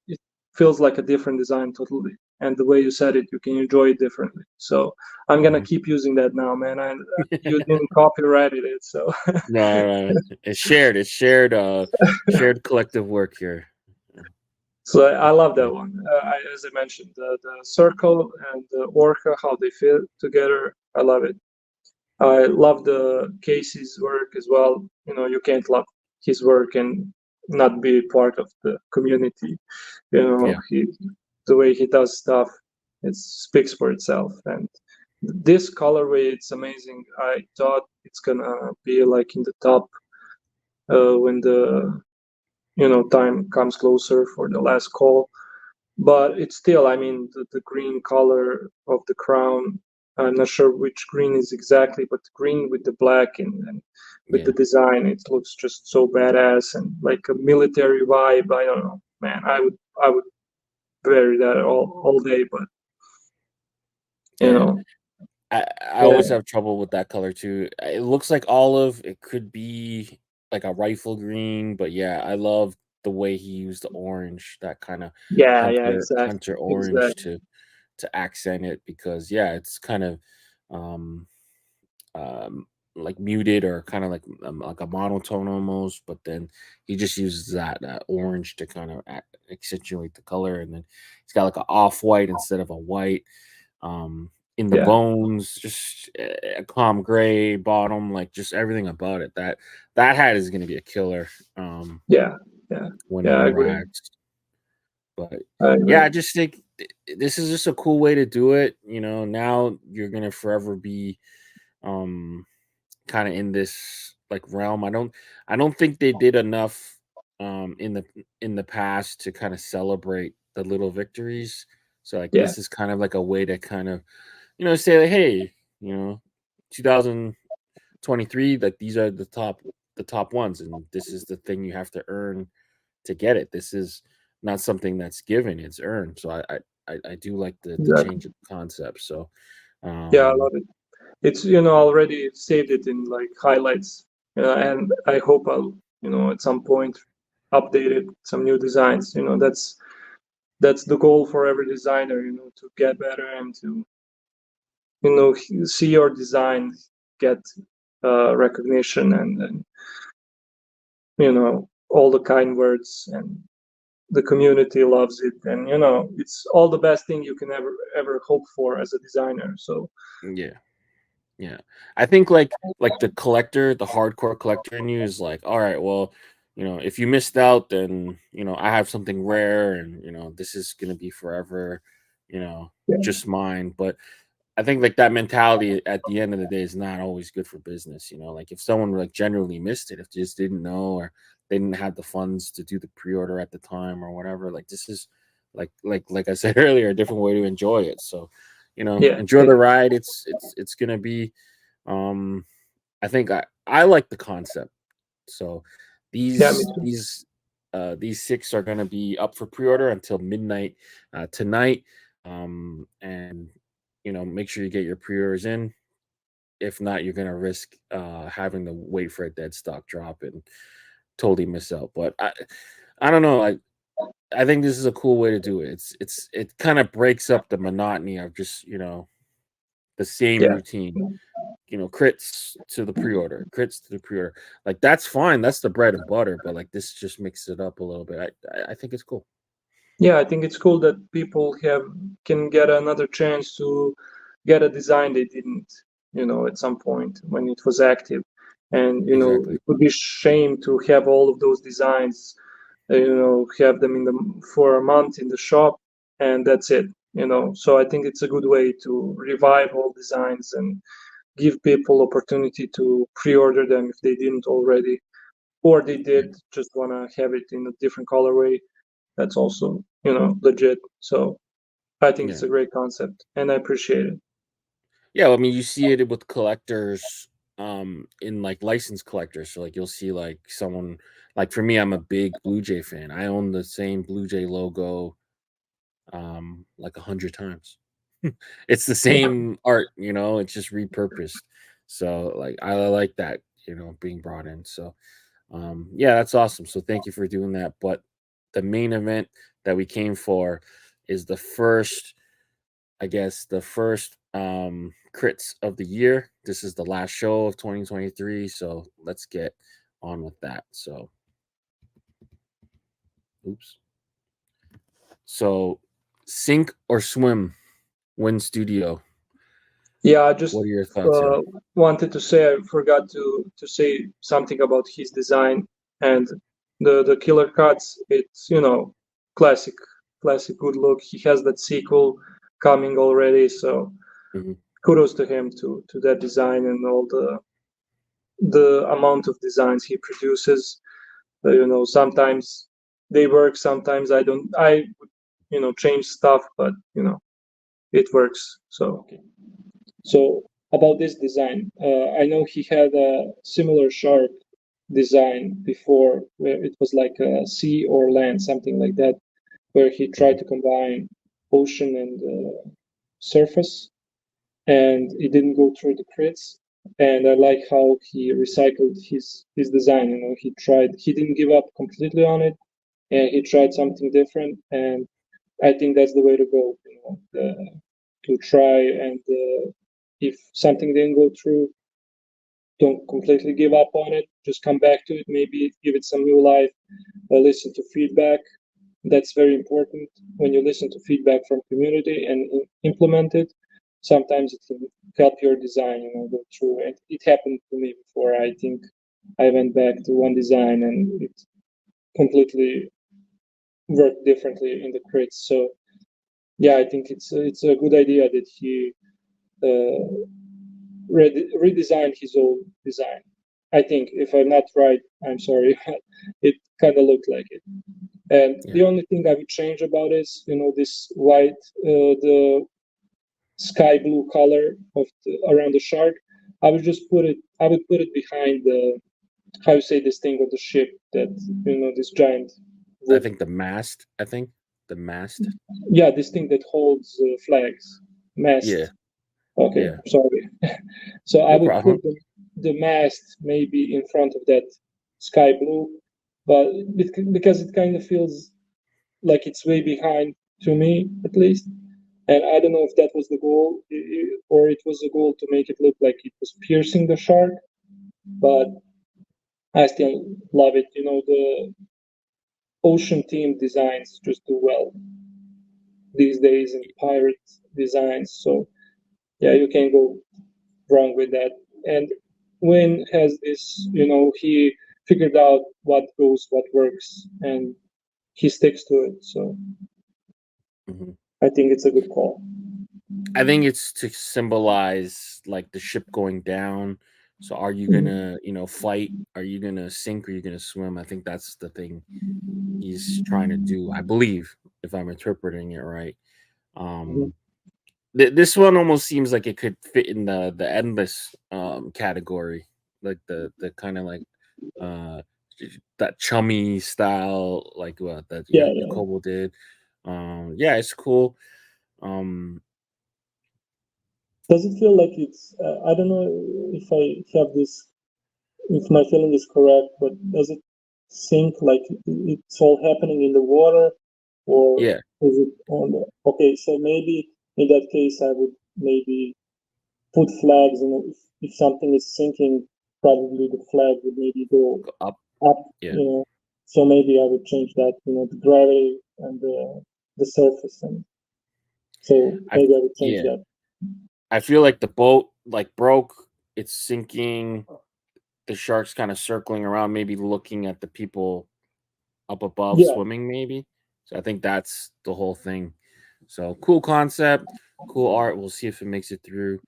It feels like a different design totally. And the way you said it, you can enjoy it differently. So I'm gonna keep using that now, man. You didn't copyrighted it, so no, it's shared. It's shared collective work here. So I love that one. As I mentioned, the circle and the orca, how they fit together. I love it. I love the Casey's work as well. You know, you can't love his work and not be part of the community. You know, the way he does stuff, it speaks for itself. And this colorway, it's amazing. I thought it's gonna be like in the top when the time comes closer for the last call. But it's still, I mean, the green color of the crown. I'm not sure which green is exactly, but the green with the black and with the design, it looks just so badass and like a military vibe. I don't know, man. I would wear that all day, but you know. I always have trouble with that color too. It looks like olive. It could be like a rifle green, but yeah, I love the way he used the orange, that kind of hunter orange to accent it, because it's kind of like muted or kind of like a monotone almost, but then he just uses that orange to kind of accentuate the color, and then he's got like an off-white instead of a white. In the bones, just a calm gray bottom, like just everything about it. That hat is going to be a killer. When it arrives. But I just think this is just a cool way to do it. You know, now you're going to forever be kind of in this like realm. I don't think they did enough in the past to kind of celebrate the little victories. So like this is kind of like a way to kind of, say like, hey, 2023, like these are the top ones, and this is the thing you have to earn to get it. This is not something that's given, it's earned. So I do like the change of concept. So I love it. It's already saved it in like highlights, and I hope I'll at some point update it, some new designs. That's the goal for every designer, to get better and to see your design get recognition and all the kind words, and the community loves it, and it's all the best thing you can ever hope for as a designer. So I think like the collector, the hardcore collector in you is like, all right, well, if you missed out, then I have something rare, and this is gonna be forever, just mine. But I think like that mentality at the end of the day is not always good for business. Like if someone like generally missed it, if they just didn't know, or they didn't have the funds to do the pre-order at the time or whatever, like this is like I said earlier, a different way to enjoy it. So, enjoy the ride. It's gonna be, I think I like the concept. So these 6 are gonna be up for pre-order until midnight tonight. And make sure you get your pre-orders in. If not, you're gonna risk having to wait for a dead stock drop and totally miss out. But I don't know. I think this is a cool way to do it. It kind of breaks up the monotony of just the same routine. You know, crits to the pre-order, crits to the pre-order. Like that's fine. That's the bread and butter. But like this just mixes it up a little bit. I think it's cool. Yeah, I think it's cool that people can get another chance to get a design they didn't, at some point when it was active. And Exactly. it would be shame to have all of those designs, have them for a month in the shop, and that's it. So I think it's a good way to revive all designs and give people opportunity to pre-order them if they didn't already, or they did just want to have it in a different colorway. That's also legit. So I think it's a great concept, and I appreciate it. Yeah, I mean, you see it with collectors, in like licensed collectors. So like you'll see like someone, like for me, I'm a big Blue Jay fan. I own the same Blue Jay logo like 100 times. It's the same art, it's just repurposed. So like I like that, being brought in. So yeah, that's awesome. So thank you for doing that. But the main event that we came for is the first, I guess, the first crits of the year. This is the last show of 2023. So let's get on with that. So oops. So sink or swim, Win Studio. Yeah, I just What are your thoughts here? wanted to say I forgot to say something about his design and the killer cuts. It's classic good look. He has that sequel coming already, so kudos to him to that design and all the amount of designs he produces. Sometimes they work, sometimes I don't. I change stuff, but it works. So about this design, I know he had a similar shark design before, where it was like a sea or land, something like that, where he tried to combine ocean and surface, and it didn't go through the crits. And I like how he recycled his design. He didn't give up completely on it, and he tried something different. And I think that's the way to go. To try and if something didn't go through, don't completely give up on it. Just come back to it. Maybe give it some new life. Listen to feedback. That's very important. When you listen to feedback from community and implement it, sometimes it can help your design, go through. And it happened to me before. I think I went back to one design and it completely worked differently in the crits. So yeah, I think it's a good idea that he redesigned his own design. I think, if I'm not right, I'm sorry, it kind of looked like it. And the only thing I would change about is, this white, the sky blue color around the shark. I would put it behind the, how you say this thing of the ship that, this giant. I think the mast. The mast. Yeah, this thing that holds flags. Mast. Yeah. Okay, yeah. Sorry. So No I would problem. put the mast maybe in front of that sky blue, but because it kind of feels like it's way behind, to me at least. And I don't know if that was the goal, or it was a goal to make it look like it was piercing the shark, but I still love it. The ocean themed designs just do well these days in pirate designs. So yeah, you can't go wrong with that. And Win has this, he figured out what works, and he sticks to it. So I think it's a good call. I think it's to symbolize like the ship going down. So are you gonna, fight? Are you gonna sink? Or are you gonna swim? I think that's the thing he's trying to do. I believe, if I'm interpreting it right. This one almost seems like it could fit in the endless category, like the kind of like that chummy style, like what that Jacobo did. Yeah, it's cool. Does it feel like it's? I don't know if I have this, if my feeling is correct, but does it sink like it's all happening in the water, or Yeah. is it on the? Okay, so maybe in that case, I would maybe put flags, if something is sinking, probably the flag would maybe go up. Yeah. So maybe I would change that, the gravity and the surface, and so maybe I would change that. I feel like the boat broke, it's sinking, the shark's kind of circling around, maybe looking at the people up above swimming, maybe. So I think that's the whole thing. So cool concept, cool art. We'll see if it makes it through.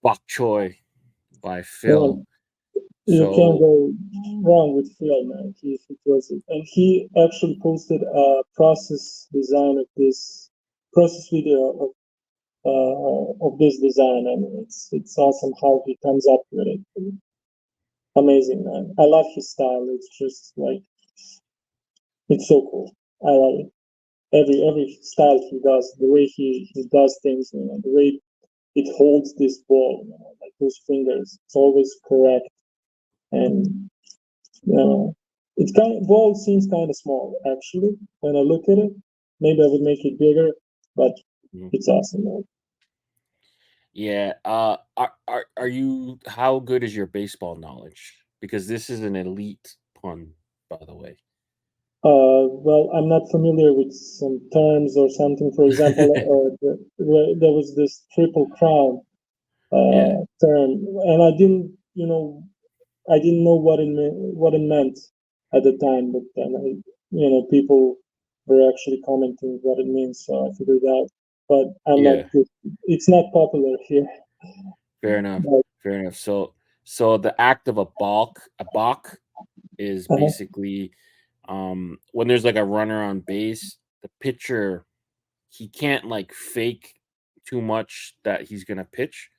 Bok Choy by Phil. You can't go wrong with Phil, man. And he actually posted a process video of this design, and it's awesome how he comes up with it. Amazing, man. I love his style. It's just like, it's so cool. I love it. Every style he does, the way he does things, the way it holds this ball, like those fingers, it's always correct. And ball seems kind of small actually when I look at it. Maybe I would make it bigger, but it's awesome, man. Yeah. Are you? How good is your baseball knowledge? Because this is an elite pun, by the way. Well, I'm not familiar with some terms or something. For example, there was this triple crown term, and I didn't know what it meant at the time. But then, people were actually commenting what it means, so I figured it out. But I'm not good. It's not popular here. Fair enough. Fair enough. So the act of a balk is basically when there's like a runner on base, the pitcher, he can't like fake too much that he's gonna pitch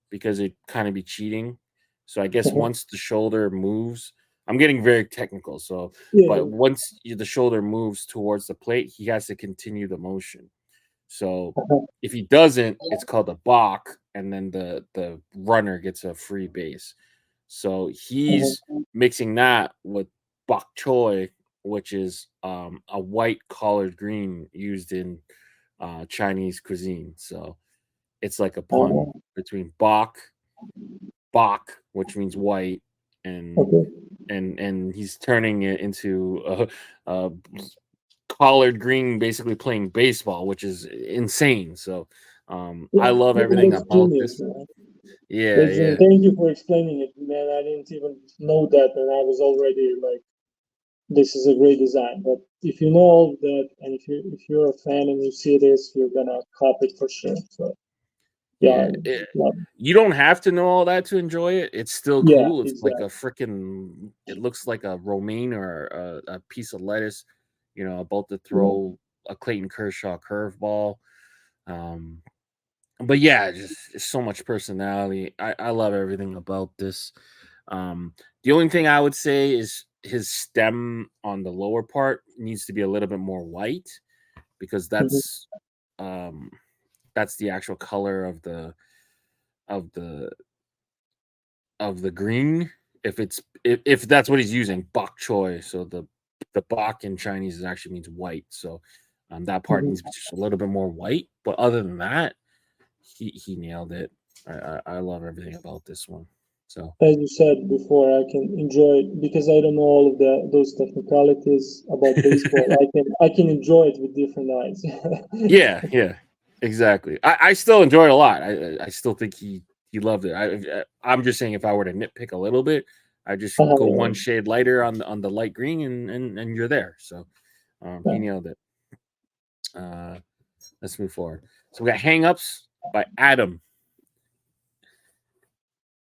because it kind of be cheating. So I guess once the shoulder moves, I'm getting very technical. So, but once the shoulder moves towards the plate, he has to continue the motion. So if he doesn't, it's called a balk, and then the runner gets a free base. So he's mixing that with bok choy, which is a white collard green used in Chinese cuisine. So it's like a pun between bok, which means white, and he's turning it into a collard green, basically playing baseball, which is insane. So I love everything about this. Man. Yeah. Thank you for explaining it, man. I didn't even know that, and I was already like, this is a great design. But if you know all of that, and if you're a fan and you see this, you're gonna cop it for sure. So you don't have to know all that to enjoy it. It's still cool. It's like a freaking, it looks like a romaine or a piece of lettuce, about to throw a Clayton Kershaw curveball. But yeah, just so much personality. I love everything about this. The only thing I would say is his stem on the lower part needs to be a little bit more white, because that's the actual color of the green. If that's what he's using, bok choy. So the bok in Chinese actually means white. So that part needs to be just a little bit more white. But other than that, he nailed it. I love everything about this one. So as you said before, I can enjoy it because I don't know all of those technicalities about baseball. I can enjoy it with different eyes. yeah, exactly. I still enjoy it a lot. I still think he loved it. I'm just saying, if I were to nitpick a little bit, I just go one shade lighter on the light green, and you're there. So he nailed it. Let's move forward. So we got Hang-Ups by Adam.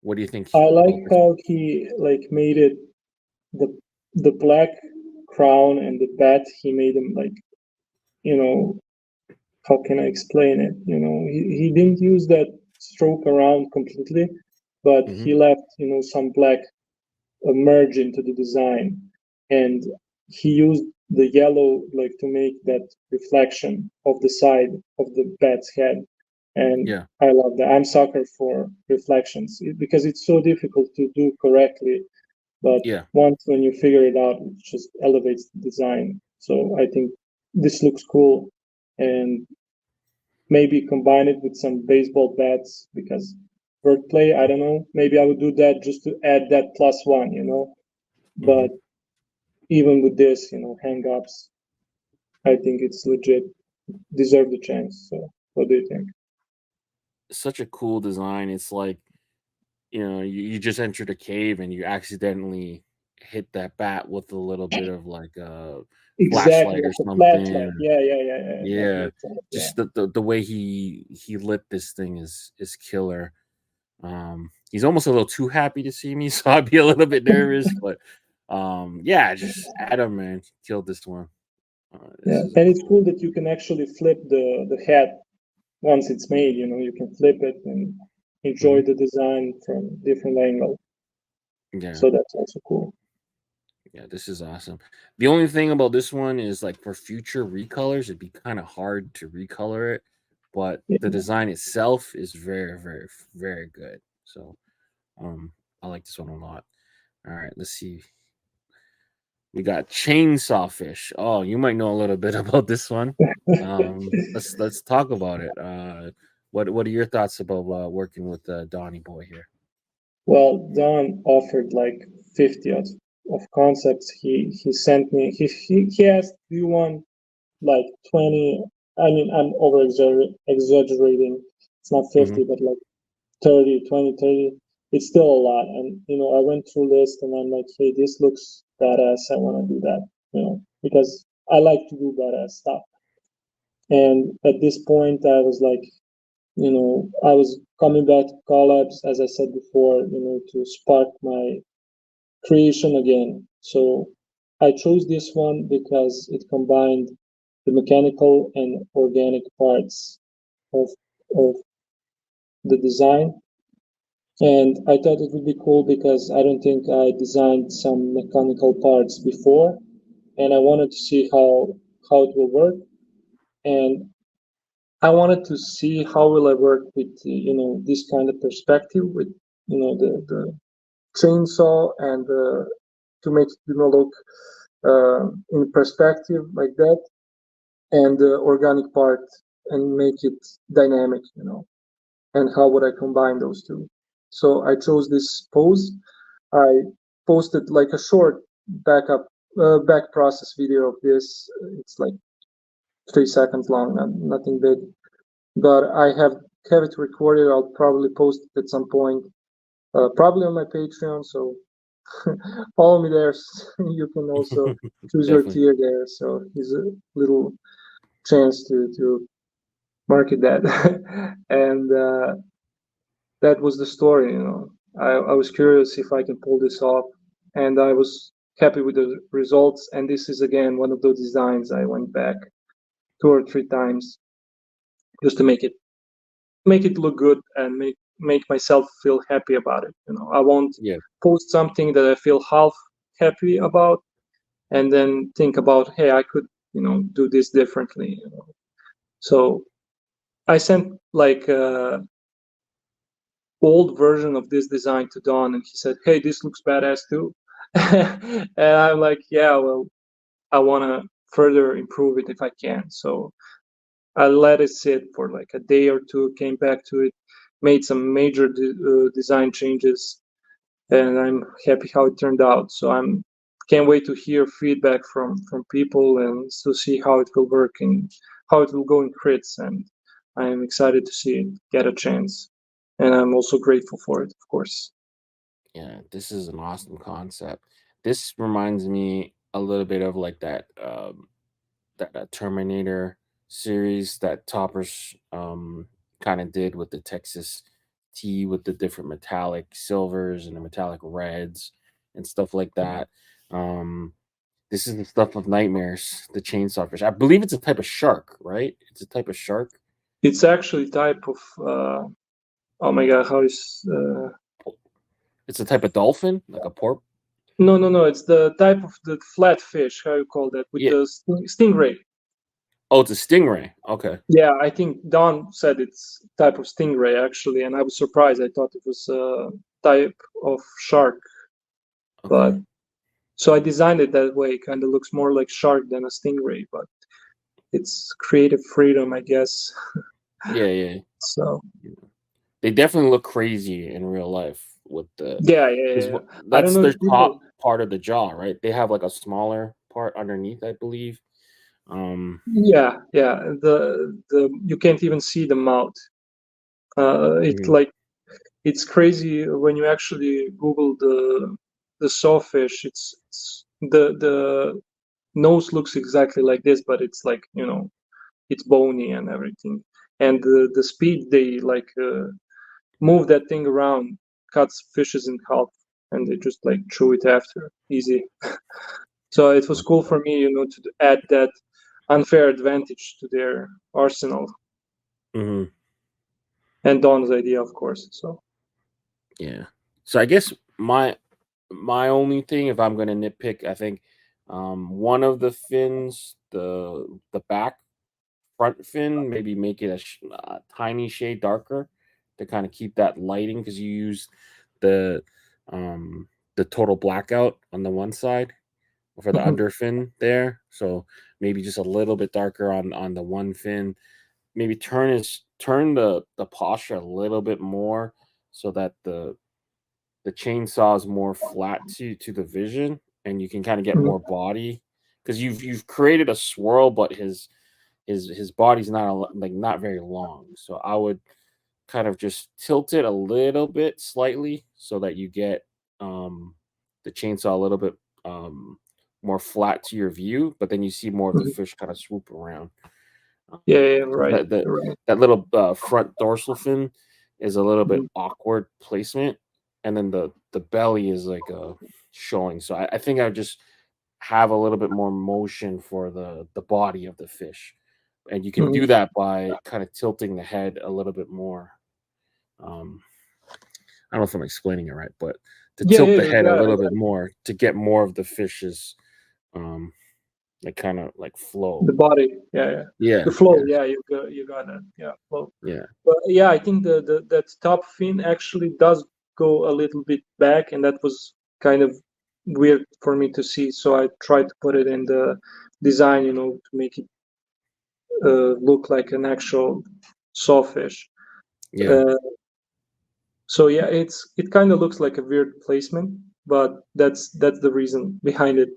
What do you think? I like how he made it the black crown and the bat. He made them how can I explain it? He didn't use that stroke around completely, but he left some black merge into the design, and he used the yellow to make that reflection of the side of the bat's head. And I love that. I'm sucker for reflections because it's so difficult to do correctly, but once when you figure it out, it just elevates the design. So I think this looks cool, and maybe combine it with some baseball bats because wordplay, I don't know. Maybe I would do that just to add that +1, you know. But even with this, you know, hang-ups, I think it's legit, deserve the chance. So what do you think? Such a cool design. It's like, you know, you just entered a cave and you accidentally hit that bat with a little bit of like a Exactly, flashlight or like a something. flashlight. Yeah. That Yeah, makes sense. Yeah. just the way he lit this thing is killer. He's almost a little too happy to see me, so I'd be a little bit nervous, but yeah, just Adam, man, killed this one. Yeah, This is and it's cool that you can actually flip the hat once it's made. You know, you can flip it and enjoy the design from different angle. yeah, So that's also cool. yeah, this is awesome. The only thing about this one is like for future recolors, it'd be kind of hard to recolor it, but Yeah. the design itself is very good. So I like this one a lot. All right, let's see. We got chainsaw fish. Oh, you might know a little bit about this one. Let's talk about it. What are your thoughts about working with Donnie Boy here? Well, Don offered like 50 of concepts. He sent me. He asked, "Do you want like 20?" I mean, I'm over exaggerating. It's not 50, but like 30, 20, 30. It's still a lot. And, you know, I went through list and I'm like, hey, this looks badass. I want to do that, you know, because I like to do badass stuff. And at this point, I was like, you know, I was coming back to collabs, as I said before, you know, to spark my creation again. So I chose this one because it combined the mechanical and organic parts of, of the design. And I thought it would be cool because I don't think I designed some mechanical parts before, and I wanted to see how it will work. And I wanted to see how will I work with you know this kind of perspective with you know the chainsaw and to make it you know look in perspective like that, and the organic part and make it dynamic, you know. And how would I combine those two? So I chose this pose. I posted like a short back process video of this. It's like 3 seconds long, nothing big. But I have it recorded. I'll probably post it at some point, probably on my Patreon. So follow me there. You can also choose your Definitely. tier there. So it's a little chance to market that. And that was the story. You know, I was curious if I can pull this off, and I was happy with the results. And this is again one of those designs I went back 2 or 3 times just to make it look good and make myself feel happy about it. You know, I won't Yeah. post something that I feel half happy about and then think about, hey, I could you know do this differently. You know? So I sent like old version of this design to Don, and he said, "Hey, this looks badass too." And I'm like, "Yeah, well, I want to further improve it if I can." So I let it sit for like a day or two, came back to it, made some major design changes, and I'm happy how it turned out. So I'm can't wait to hear feedback from people and to see how it will work and how it will go in crits. And I'm excited to see it get a chance. And I'm also grateful for it, of course. Yeah, this is an awesome concept. This reminds me a little bit of like that Terminator series that Toppers kind of did with the Texas tea with the different metallic silvers and the metallic reds and stuff like that. Um this is the stuff of nightmares, the chainsaw fish. I believe it's a type of shark, right? It's a type of shark. It's actually type of oh my god, how is It's a type of dolphin, like a porp. no, it's the type of the flat fish, how you call that, with Yeah. the stingray. Oh, it's a stingray. Okay. Yeah, I think Don said it's type of stingray actually, and I was surprised. I thought it was a type of shark, but Okay. so I designed it that way. Kind of looks more like shark than a stingray, but it's creative freedom, I guess. Yeah. So They definitely look crazy in real life with the yeah. I don't that's know their if top people. part of the jaw, right? They have like a smaller part underneath, I believe. Yeah. The you can't even see the mouth. It's Mhm. like it's crazy when you actually Google the sawfish. It's the nose looks exactly like this, but it's like it's bony and everything. And the speed they like move that thing around cuts fishes in half, and they just like chew it after easy. So it was cool for me, to add that unfair advantage to their arsenal, Mhm. and Don's idea, of course. So Yeah. So I guess my only thing, if I'm gonna nitpick, I think one of the fins, the back front fin, maybe make it a tiny shade darker to kind of keep that lighting because you use the um the total blackout on the one side for the Mhm, under fin there. So maybe just a little bit darker on the one fin. Maybe turn the posture a little bit more so that the chainsaw is more flat to the vision and you can kind of get mhm, more body because you've created a swirl, but his body's not like not very long. So I would kind of just tilt it a little bit slightly so that you get the chainsaw a little bit more flat to your view, but then you see more of the mhm. fish kind of swoop around. Yeah, 'Cause right, right. that little front dorsal fin is a little bit Mhm, awkward placement, and then the belly is like showing. So I think I would just have a little bit more motion for the body of the fish, and you can mhm. do that by kind of tilting the head a little bit more. Um, I don't know if I'm explaining it right, but to tilt Yeah, the you head a got little bit it. more to get more of the fish's um, like kind of like flow. The body, yeah. The Yeah, flow, yeah, yeah, you got it. Yeah, flow. yeah, But yeah, I think the that top fin actually does go a little bit back, and that was kind of weird for me to see. So I tried to put it in the design, to make it look like an actual sawfish. yeah. Uh, so yeah, it kind of looks like a weird placement, but that's the reason behind it.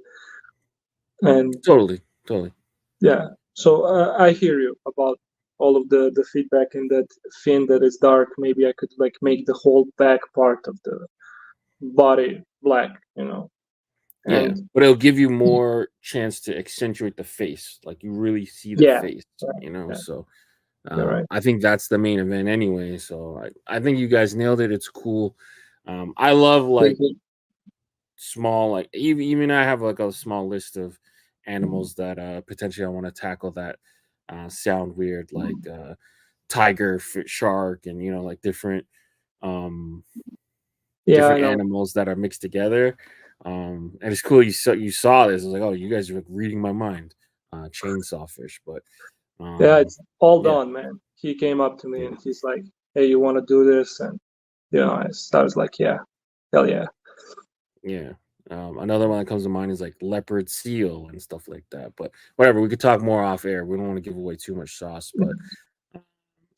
And Totally, totally. yeah, so I hear you about all of the feedback in that fin that is dark. Maybe I could like make the whole back part of the body black. Yeah, And but it'll give you more chance to accentuate the face, like you really see the yeah, face, right, yeah, So you're right. I think that's the main event anyway. So I think you guys nailed it. It's cool. I love Thank like you. small, like even I have like a small list of animals that potentially I want to tackle that sound weird, like tiger, shark, and like um Yeah, I different know. animals that are mixed together. And it's cool you saw this. I was like, oh, you guys are like reading my mind. Chainsaw fish, but Yeah, it's all yeah, done, man. He came up to me yeah, and he's like, "Hey, you want to do this?" And I was like, "Yeah, hell yeah." yeah. Another one that comes to mind is like leopard seal and stuff like that. But whatever, we could talk more off air. We don't want to give away too much sauce, but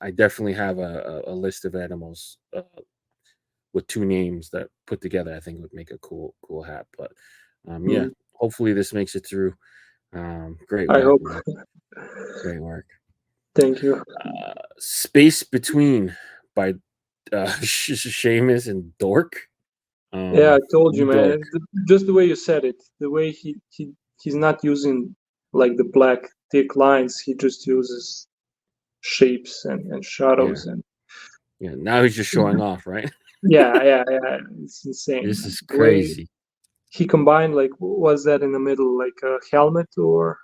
I definitely have a list of animals with two names that put together. I think would make a cool hat. But yeah, Mm, hopefully this makes it through. Great I work, hope. man. Great work. Thank you. Space Between by Seamus and Dork. Yeah, I told you, man. Dork. Just the way you said it, the way he's not using like the black thick lines. He just uses shapes and Yeah. shadows and Yeah. Now he's just showing off, right? yeah. It's insane, This man. is The way crazy. he combined, like, was that in the middle, like a helmet, or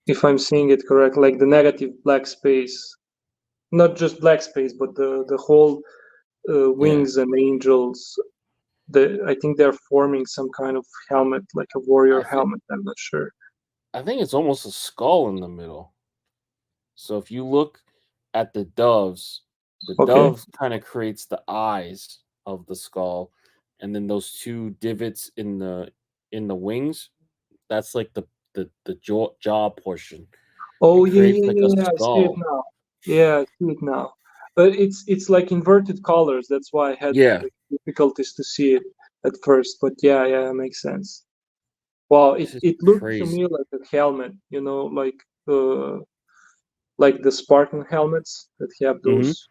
if I'm seeing it correct, like the negative black space, not just black space, but the whole Yeah. wings and angels. I think they're forming some kind of helmet, like a warrior I think helmet. I'm not sure. I think it's almost a skull in the middle. So if you look at the Okay. dove kind of creates the eyes of the skull, and then those two divots in the wings, that's like the jaw portion. Oh It yeah, creates yeah, like a yeah, yeah. I see it skull. now. Yeah, I see it now. But it's like inverted colors. That's why I had Yeah, like, difficulties to see it at first. But yeah, yeah, it makes sense. Well, this is it looked to crazy. me like a helmet, like the Spartan helmets that have Hmm. those,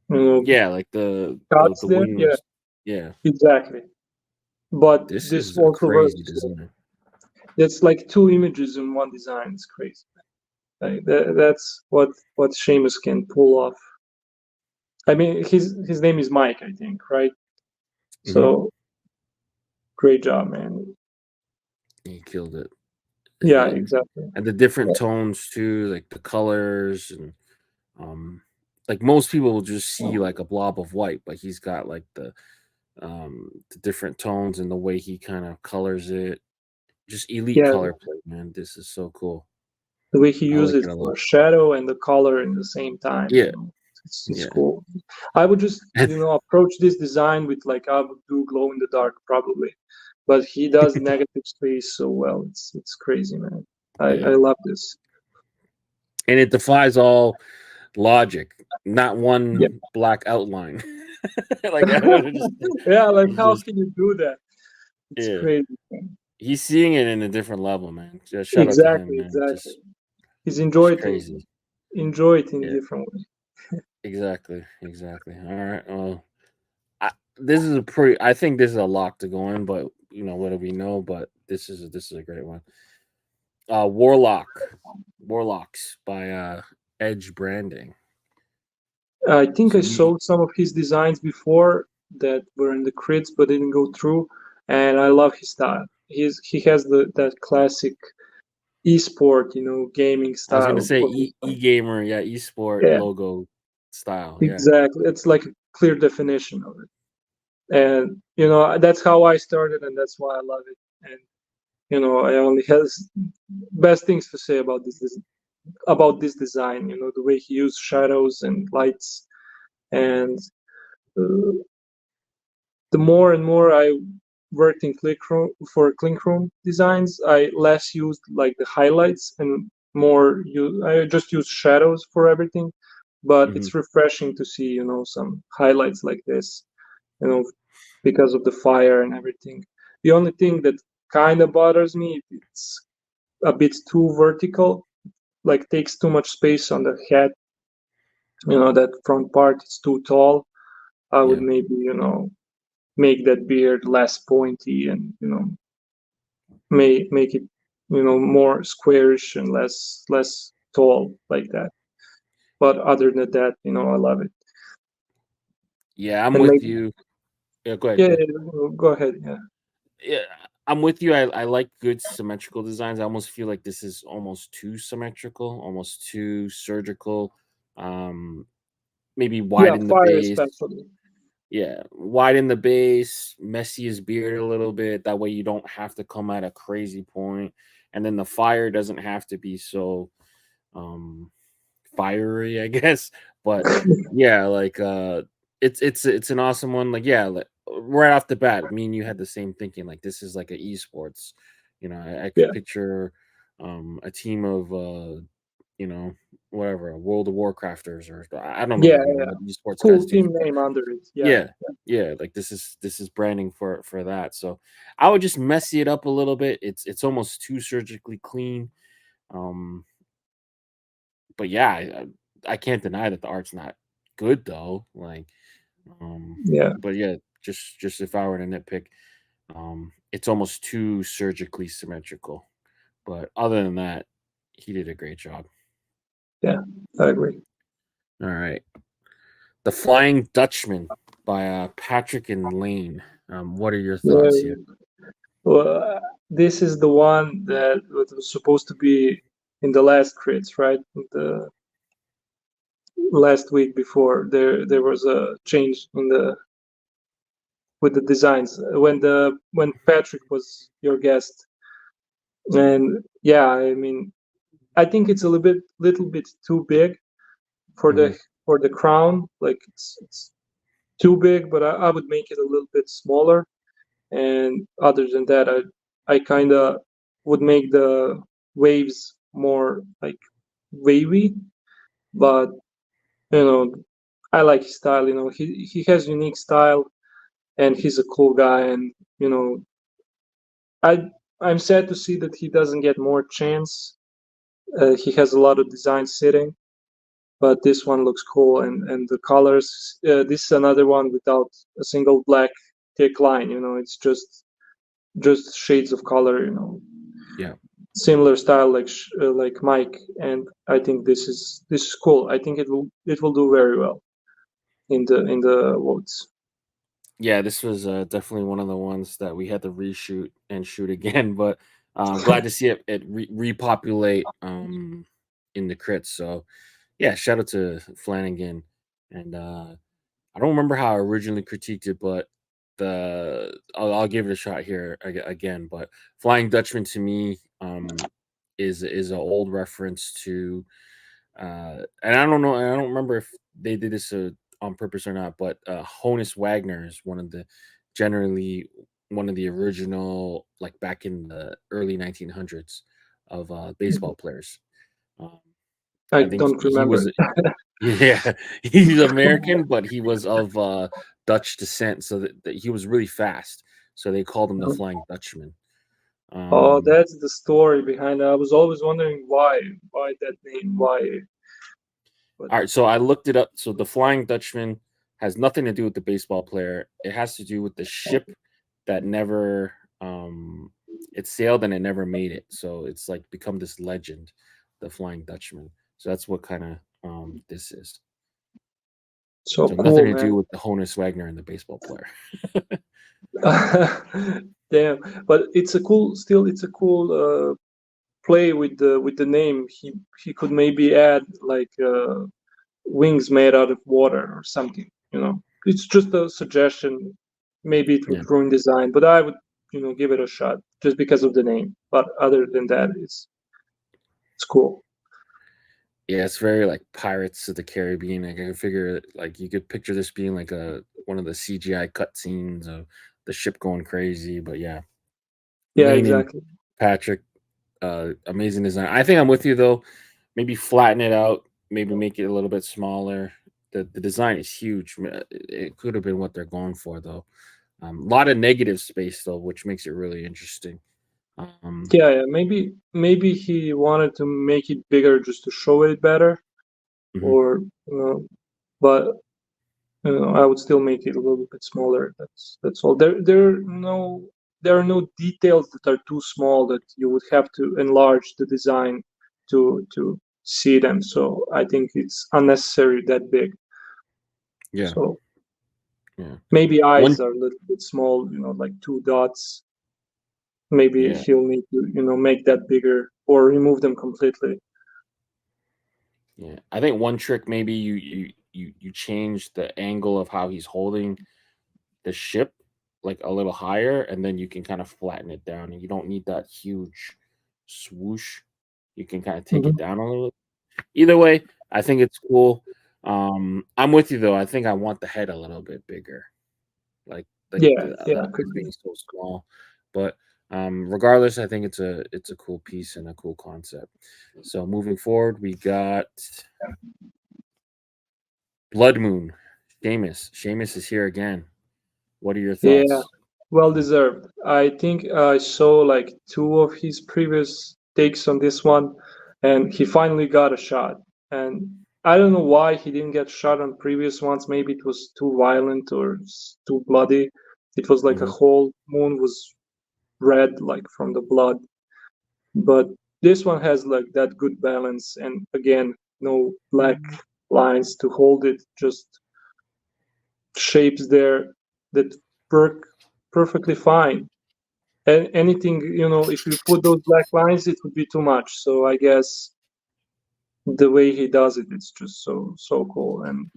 you know, Yeah, like the cuts the there. Yeah, wings. Yeah, exactly. But this this is a also crazy works. design. It's like two images in one design. It's crazy. Like that's what Seamus can pull off. I mean, his name is Mike, I think, right? Hmm. So great job, man. He killed it. Yeah, He, exactly. and the different tones too, like the colors and um, like most people will just see like a blob of white, but he's got like the different tones and the way he kind of colors it. Just elite Yeah, color play, man. This is so cool. the way he I like uses it it a for lot. shadow and the color in the same time, Yeah, it's yeah. cool. I would just, approach this design with like I would do glow in the dark probably, but he does negative space so well. It's crazy, man. Yeah. I love this. And it defies all logic. Not Yeah, one black outline. Like I don't understand. yeah. Like It's how just can you do that? It's yeah. crazy. Man. He's seeing it in a different level, man. Just shout out to him, Exactly, man. exactly. Just He's it's enjoy crazy. it in a Yeah, different way. exactly, exactly. All right. Well, this is a pretty. I think this is a lock to go in, but what do we know? But this is a great one. Warlocks by Edge Branding. I think So I you, saw some of his designs before that were in the crits but didn't go through, and I love his style. He has that classic esport, gaming I was gonna style say for his gamer, yeah, esport yeah, logo style, yeah, exactly. It's like a clear definition of it, and that's how I started, and that's why I love it. And I only has best things to say about this design. The way he used shadows and lights, and uh, the more and more I worked in Clink Room designs, I less used like the highlights and I just use shadows for everything. But hmm it's refreshing to see, some highlights like this, you know, because of the fire and everything. The only thing that kind of bothers me, it's a bit too vertical, like takes too much space on the head. That front part is too tall. I would yeah, maybe, make that beard less pointy and make it more squarish and less tall like that. But other than that, I love it. yeah. I'm And with maybe you. Yeah, go ahead, yeah, go ahead. go ahead. Yeah, Yeah, I'm with you. I like good symmetrical designs. I almost feel like this is almost too symmetrical, almost too surgical. Um, Maybe yeah, widen the fire base. especially. Yeah, widen the base, messy his beard a little bit. That way you don't have to come at a crazy point, and then the fire doesn't have to be so um fiery, I guess. But yeah, like it's an awesome one. Like yeah, like, right off the bat, me and you had the same thinking. Like this is like a esports. I could Yeah, picture a team of you know whatever World of Warcrafters or I don't yeah, know yeah. what esports guys Cool do. team name under it. Yeah, Yeah, yeah, like this is branding for that. So I would just messy it up a little bit. It's almost too surgically clean. Um, but yeah, I can't deny that the art's not good though. Like, yeah, but yeah, just if I were to nitpick, it's almost too surgically symmetrical. But other than that, he did a great job. yeah. I agree. All right, the Flying Dutchman by Patrick and Lane. What are your thoughts here? Yeah. Well, this is the one that was supposed to be in the last crits, right? The last week before there was a change in the with the designs when Patrick was your guest. And yeah, I mean, I think it's a little bit too big for Hmm. the crown. Like it's too big, but I would make it a little bit smaller. And other than that, I kind of would make the waves more like wavy, but I like his style. He has unique style, and he's a cool guy. And I'm sad to see that he doesn't get more chance. He has a lot of design sitting, but this one looks cool, and the colors. This is another one without a single black thick line. It's just shades of color. Yeah. Similar style like Mike, and I think this is cool. I think it will do very well in the votes. Yeah, this was definitely one of the ones that we had to reshoot and shoot again, but I'm glad to see it repopulate in the crits. So yeah, shout out to Flanagan. And I don't remember how I originally critiqued it, but I'll give it a shot here again. But Flying Dutchman to me is an old reference to and I don't know, I don't remember if they did this on purpose or not, but Honus Wagner is generally one of the original, like back in the early 1900s of baseball players. I think don't he remember. was, yeah, he's American, but he was of Dutch descent, so that he was really fast. So they called him the Flying Dutchman. Oh, that's the story behind it. I was always wondering why that name, why. All right, so I looked it up. So the Flying Dutchman has nothing to do with the baseball player. It has to do with the ship that never it sailed and it never made it. So it's like become this legend, the Flying Dutchman. So that's what kind of this is. So cool, nothing to man. do with the Honus Wagner and the baseball player. Damn, but it's a cool play with the name. He could maybe add like wings made out of water or something. It's just a suggestion. Maybe it would ruin design, but I would give it a shot just because of the name. But other than that, it's cool. Yeah, it's very like Pirates of the Caribbean. Like I can figure, like you could picture this being like one of the CGI cutscenes of the ship going crazy. But yeah, Exactly. Patrick, amazing design. I think I'm with you though. Maybe flatten it out. Maybe make it a little bit smaller. The design is huge. It could have been what they're going for though. A lot of negative space though, which makes it really interesting. Yeah. Maybe he wanted to make it bigger just to show it better, or but I would still make it a little bit smaller. That's all. There are no details that are too small that you would have to enlarge the design to see them. So I think it's unnecessary that big. Yeah. So maybe eyes are a little bit small. Like 2 dots. Maybe he'll need to make that bigger or remove them completely. Yeah, I think one trick maybe you change the angle of how he's holding the ship like a little higher, and then you can kind of flatten it down, and you don't need that huge swoosh. You can kind of take it down a little. Either way, I think it's cool. I'm with you though. I think I want the head a little bit bigger, like being so small. But regardless, I think it's a cool piece and a cool concept. So moving forward, we got Blood Moon. Seamus is here again. What are your thoughts? Yeah, well deserved. I think I saw like 2 of his previous takes on this one, and he finally got a shot. And I don't know why he didn't get shot on previous ones. Maybe it was too violent or too bloody. It was like a whole moon was red, like from the blood. But this one has like that good balance, and again, no black lines to hold it, just shapes there that work perfectly fine. And anything, if you put those black lines, it would be too much. So I guess the way he does it, it's just so cool. And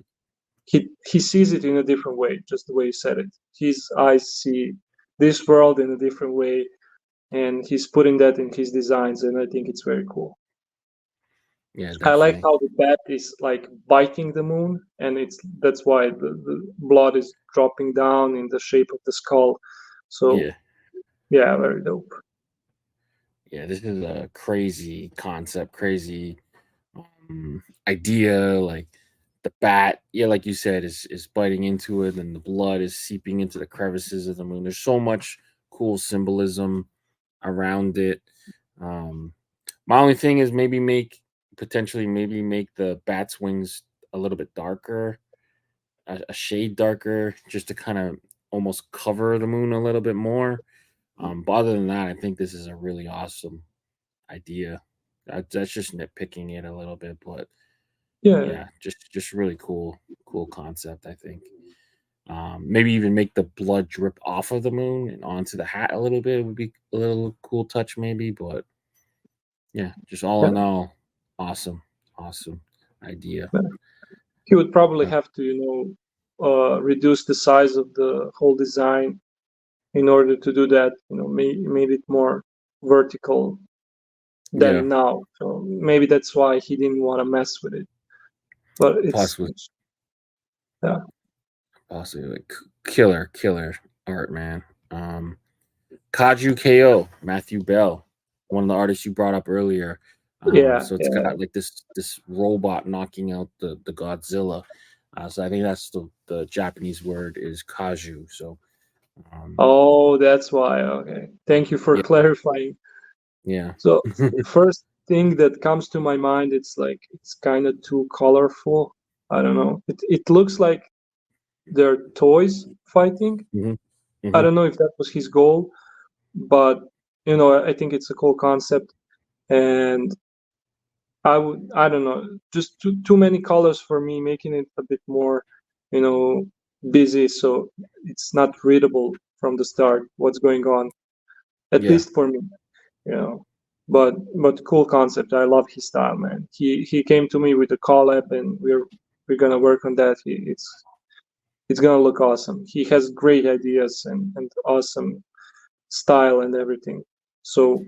he sees it in a different way, just the way he said it. His eyes see this world in a different way, and he's putting that in his designs, and I think it's very cool. Yeah, I like how the bat is like biting the moon, and that's why the blood is dropping down in the shape of the skull. So yeah, very dope. Yeah, this is a crazy concept, crazy idea, like the bat, yeah, like you said, is biting into it, and the blood is seeping into the crevices of the moon. There's so much cool symbolism around it. Um, my only thing is potentially maybe make the bat's wings a little bit darker, a shade darker, just to kind of almost cover the moon a little bit more. But other than that, I think this is a really awesome idea. That's just nitpicking it a little bit, but Yeah, yeah, just really cool concept, I think. Maybe even make the blood drip off of the moon and onto the hat a little bit would be a little cool touch, maybe. But yeah, just all yeah. in all, awesome idea. He would probably Uh, have to, reduce the size of the whole design in order to do that. Made it more vertical yeah, than now. So maybe that's why he didn't want to mess with it. But possibly, yeah, possibly like killer art, man. Kaju KO, Matthew Bell, one of the artists you brought up earlier. yeah, So it's yeah. got like this robot knocking out the Godzilla. So I think that's the Japanese word is kaju. So Oh, that's why. Okay, thank you for yeah, clarifying. yeah, So first thing that comes to my mind, it's like it's kind of too colorful. I don't know. It looks like they're toys fighting. hmm I hmm don't know if that was his goal, but I think it's a cool concept, and I don't know, just too many colors for me, making it a bit more, you know, busy, so it's not readable from the start what's going on, at yeah, least for me, you know. But cool concept. I love his style, man. He came to me with a collab, and we're gonna work on that. It's gonna look awesome. He has great ideas and awesome style and everything. So,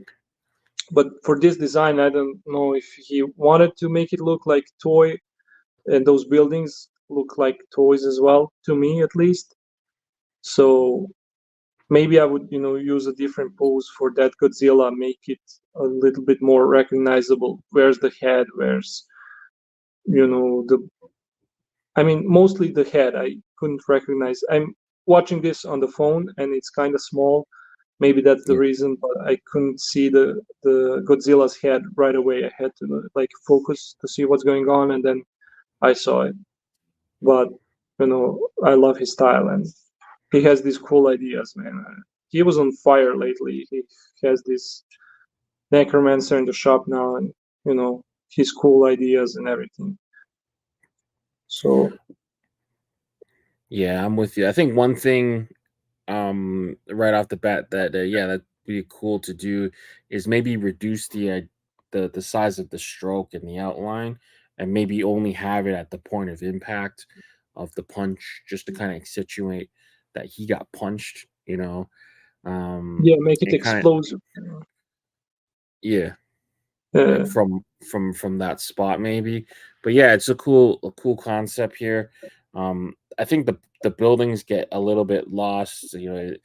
but for this design, I don't know if he wanted to make it look like toy, and those buildings look like toys as well, to me at least. So maybe I would, use a different pose for that Godzilla, make it a little bit more recognizable. Where's the head? Where's, the, I mean, mostly the head. I couldn't recognize. I'm watching this on the phone and it's kind of small. Maybe that's the yeah, reason, but I couldn't see the Godzilla's head right away. I had to like focus to see what's going on, and then I saw it. But I love his style, and he has these cool ideas, man. He was on fire lately. He has this necromancer in the shop now, and his cool ideas and everything. So yeah. I'm with you. I think one thing, right off the bat that yeah, that'd be cool to do is maybe reduce the size of the stroke in the outline, and maybe only have it at the point of impact of the punch, just to kind of accentuate that he got punched, yeah, make it and kind of explosive. yeah, like Uh, from that spot maybe. But yeah, it's a cool concept here. I think the buildings get a little bit lost. It,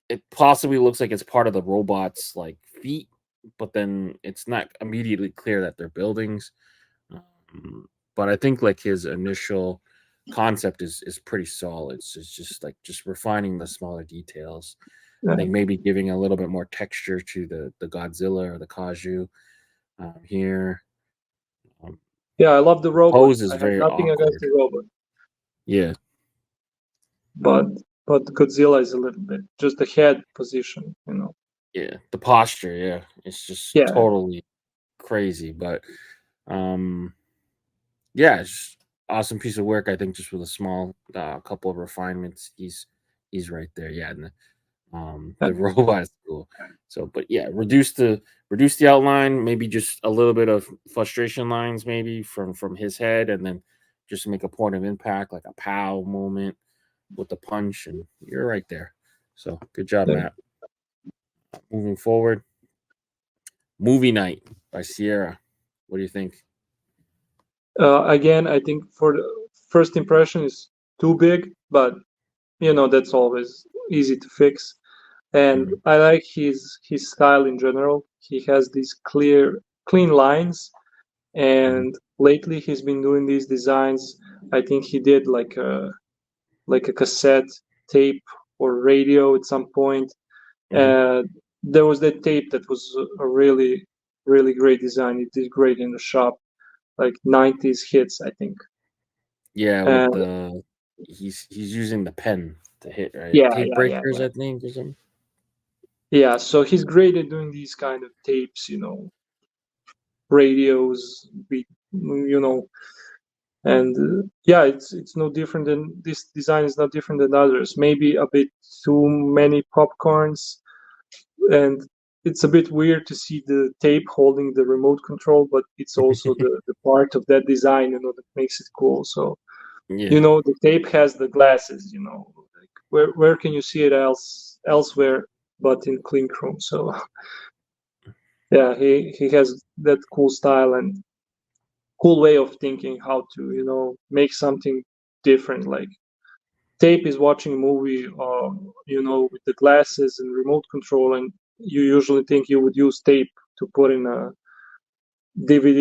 it possibly looks like it's part of the robot's like feet, but then it's not immediately clear that they're buildings. But I think like his initial concept is pretty solid. So it's just refining the smaller details. I uh, think maybe giving a little bit more texture to the Godzilla or the Kaju here. Um, yeah, I love the robot. pose is I have very nothing against awkward. the robot, Yeah, but Godzilla is a little bit just the head position. yeah. The posture, yeah, it's just Yeah, totally crazy. But um, yeah, it's just awesome piece of work. I think just with a small couple of refinements, he's right there. Yeah, and uh, the robot is cool. So, but yeah, reduce the outline, maybe just a little bit of frustration lines, maybe from his head, and then just make a point of impact, like a pow moment with the punch, and you're right there. So, good job, yeah. Matt. Moving forward, movie night by Sierra. What do you think? Again, I think for the first impression is too big, but that's always easy to fix. And Mhm. I like his style in general. He has these clean lines, and lately he's been doing these designs. I think he did like a cassette tape or radio at some point. There was that tape that was a really great design. It did great in the shop, like 90s hits, I think. Yeah, with the he's using the pen to hit, right? Yeah, Tape yeah, breakers, yeah. I think, or something. Yeah, so he's great at doing these kind of tapes, radios, and yeah, it's no different than this design is not different than others. Maybe a bit too many popcorns, and it's a bit weird to see the tape holding the remote control, but it's also the part of that design, that makes it cool. So, Yeah. the tape has the glasses, like where can you see it elsewhere but in Clink Room? So, yeah, he has that cool style and cool way of thinking how to, make something different. Like tape is watching a movie, with the glasses and remote control, and you usually think you would use tape to put in a DVD,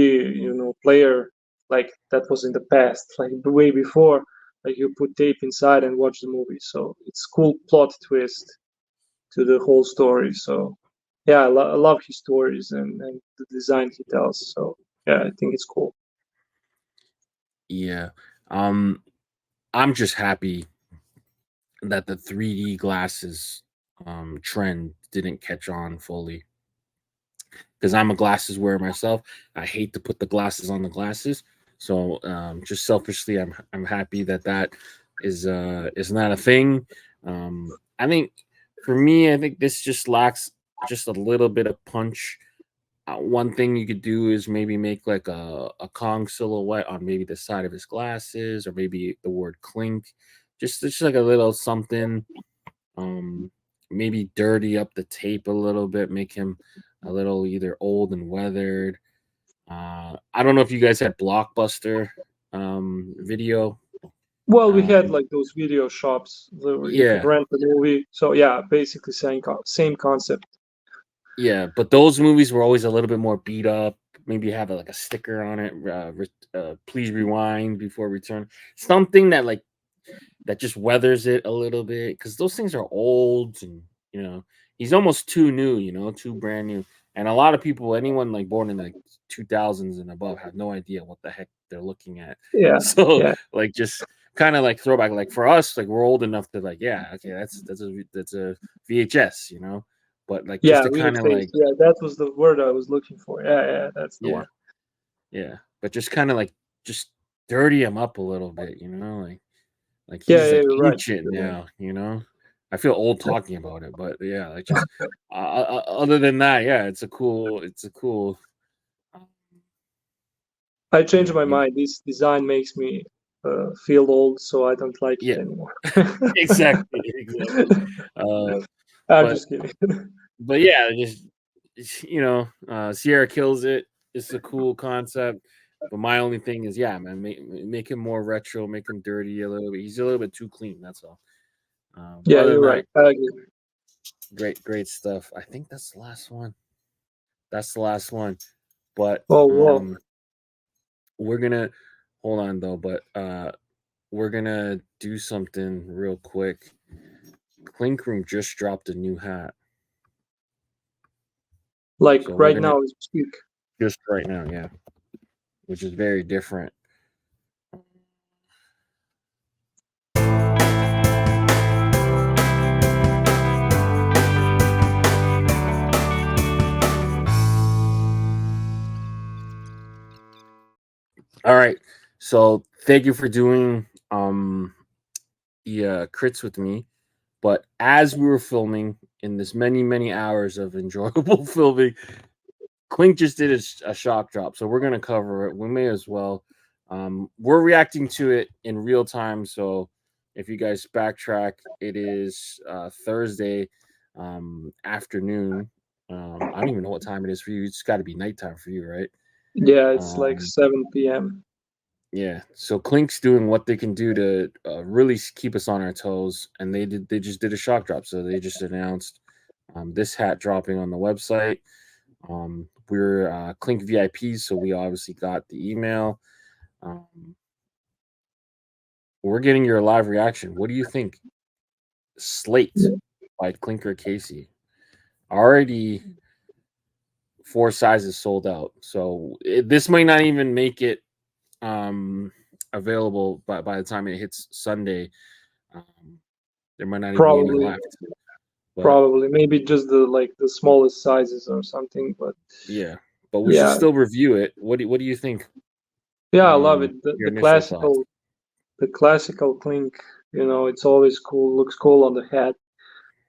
player, like that was in the past, like the way before, like you put tape inside and watch the movie. So it's cool plot twist to the whole story. So yeah, I love his stories and the design he tells. So yeah, I think it's cool. Yeah. I'm just happy that the 3D glasses trend didn't catch on fully, because I'm a glasses wearer myself. I hate to put the glasses on the glasses. So just selfishly, I'm happy that is not a thing. I think for me, I think this just lacks just a little bit of punch. One thing you could do is maybe make like a Kong silhouette on maybe the side of his glasses, or maybe the word Clink, just like a little something. Um, Maybe dirty up the tape a little bit, make him a little either old and weathered. I don't know if you guys had Blockbuster video. Well, we had like those video shops where you could Yeah, rent the movie. So yeah, basically same concept. yeah, but those movies were always a little bit more beat up. Maybe have like a sticker on it. Please rewind before return. Something that just weathers it a little bit, because those things are old, and he's almost too new, too brand new. And a lot of people, anyone like born in the 2000s and above, have no idea what the heck they're looking at. Yeah. So yeah. like just kind of like throwback. Like for us, like we're old enough to like, yeah, okay, that's a VHS, But like Yeah, just to kind of like, yeah, that was the word I was looking for. Yeah, that's the yeah, one. yeah, but just kind of like just dirty him up a little bit, like Yeah, he's like you're right. ancient now. I feel old talking about it, but yeah, like just other than that, yeah, it's a cool. I changed my mind. This design makes me feel old, so I don't like Yeah, it anymore. exactly. I'm But just kidding. but yeah, just Sierra kills it. It's a cool concept. But my only thing is, yeah, man, make him more retro, make him dirty a little bit. He's a little bit too clean. That's all. Yeah, Other you're than right. that, I agree. great stuff. I think that's the last one. That's the last one. But Oh, wow. we're gonna hold on though. But we're gonna do something real quick. Clink Room just dropped a new hat. Like So right now as we speak. Just right now, yeah. Which is very different. All right. So thank you for doing the crits with me. But as we were filming in this many hours of enjoyable filming, Clink just did a shock drop. So we're gonna cover it. We may as well. We're reacting to it in real time. So if you guys backtrack, it is Thursday afternoon. I don't even know what time it is for you. It's got to be nighttime for you, right? Yeah, it's like 7 p.m. Yeah, so Clink's doing what they can do to really keep us on our toes, and they just did a shock drop. So they just announced this hat dropping on the website. we're Clink VIPs, so we obviously got the email. We're getting your live reaction. What do you think? Slate by Clinker Casey. Already 4 sizes sold out. So this might not even make it available by the time it hits Sunday. There might not even be any left. But, probably, maybe just the smallest sizes or something. But yeah, but we should still review it. What do you think? Yeah, I love it. The classical Clink. It's always cool. Looks cool on the hat,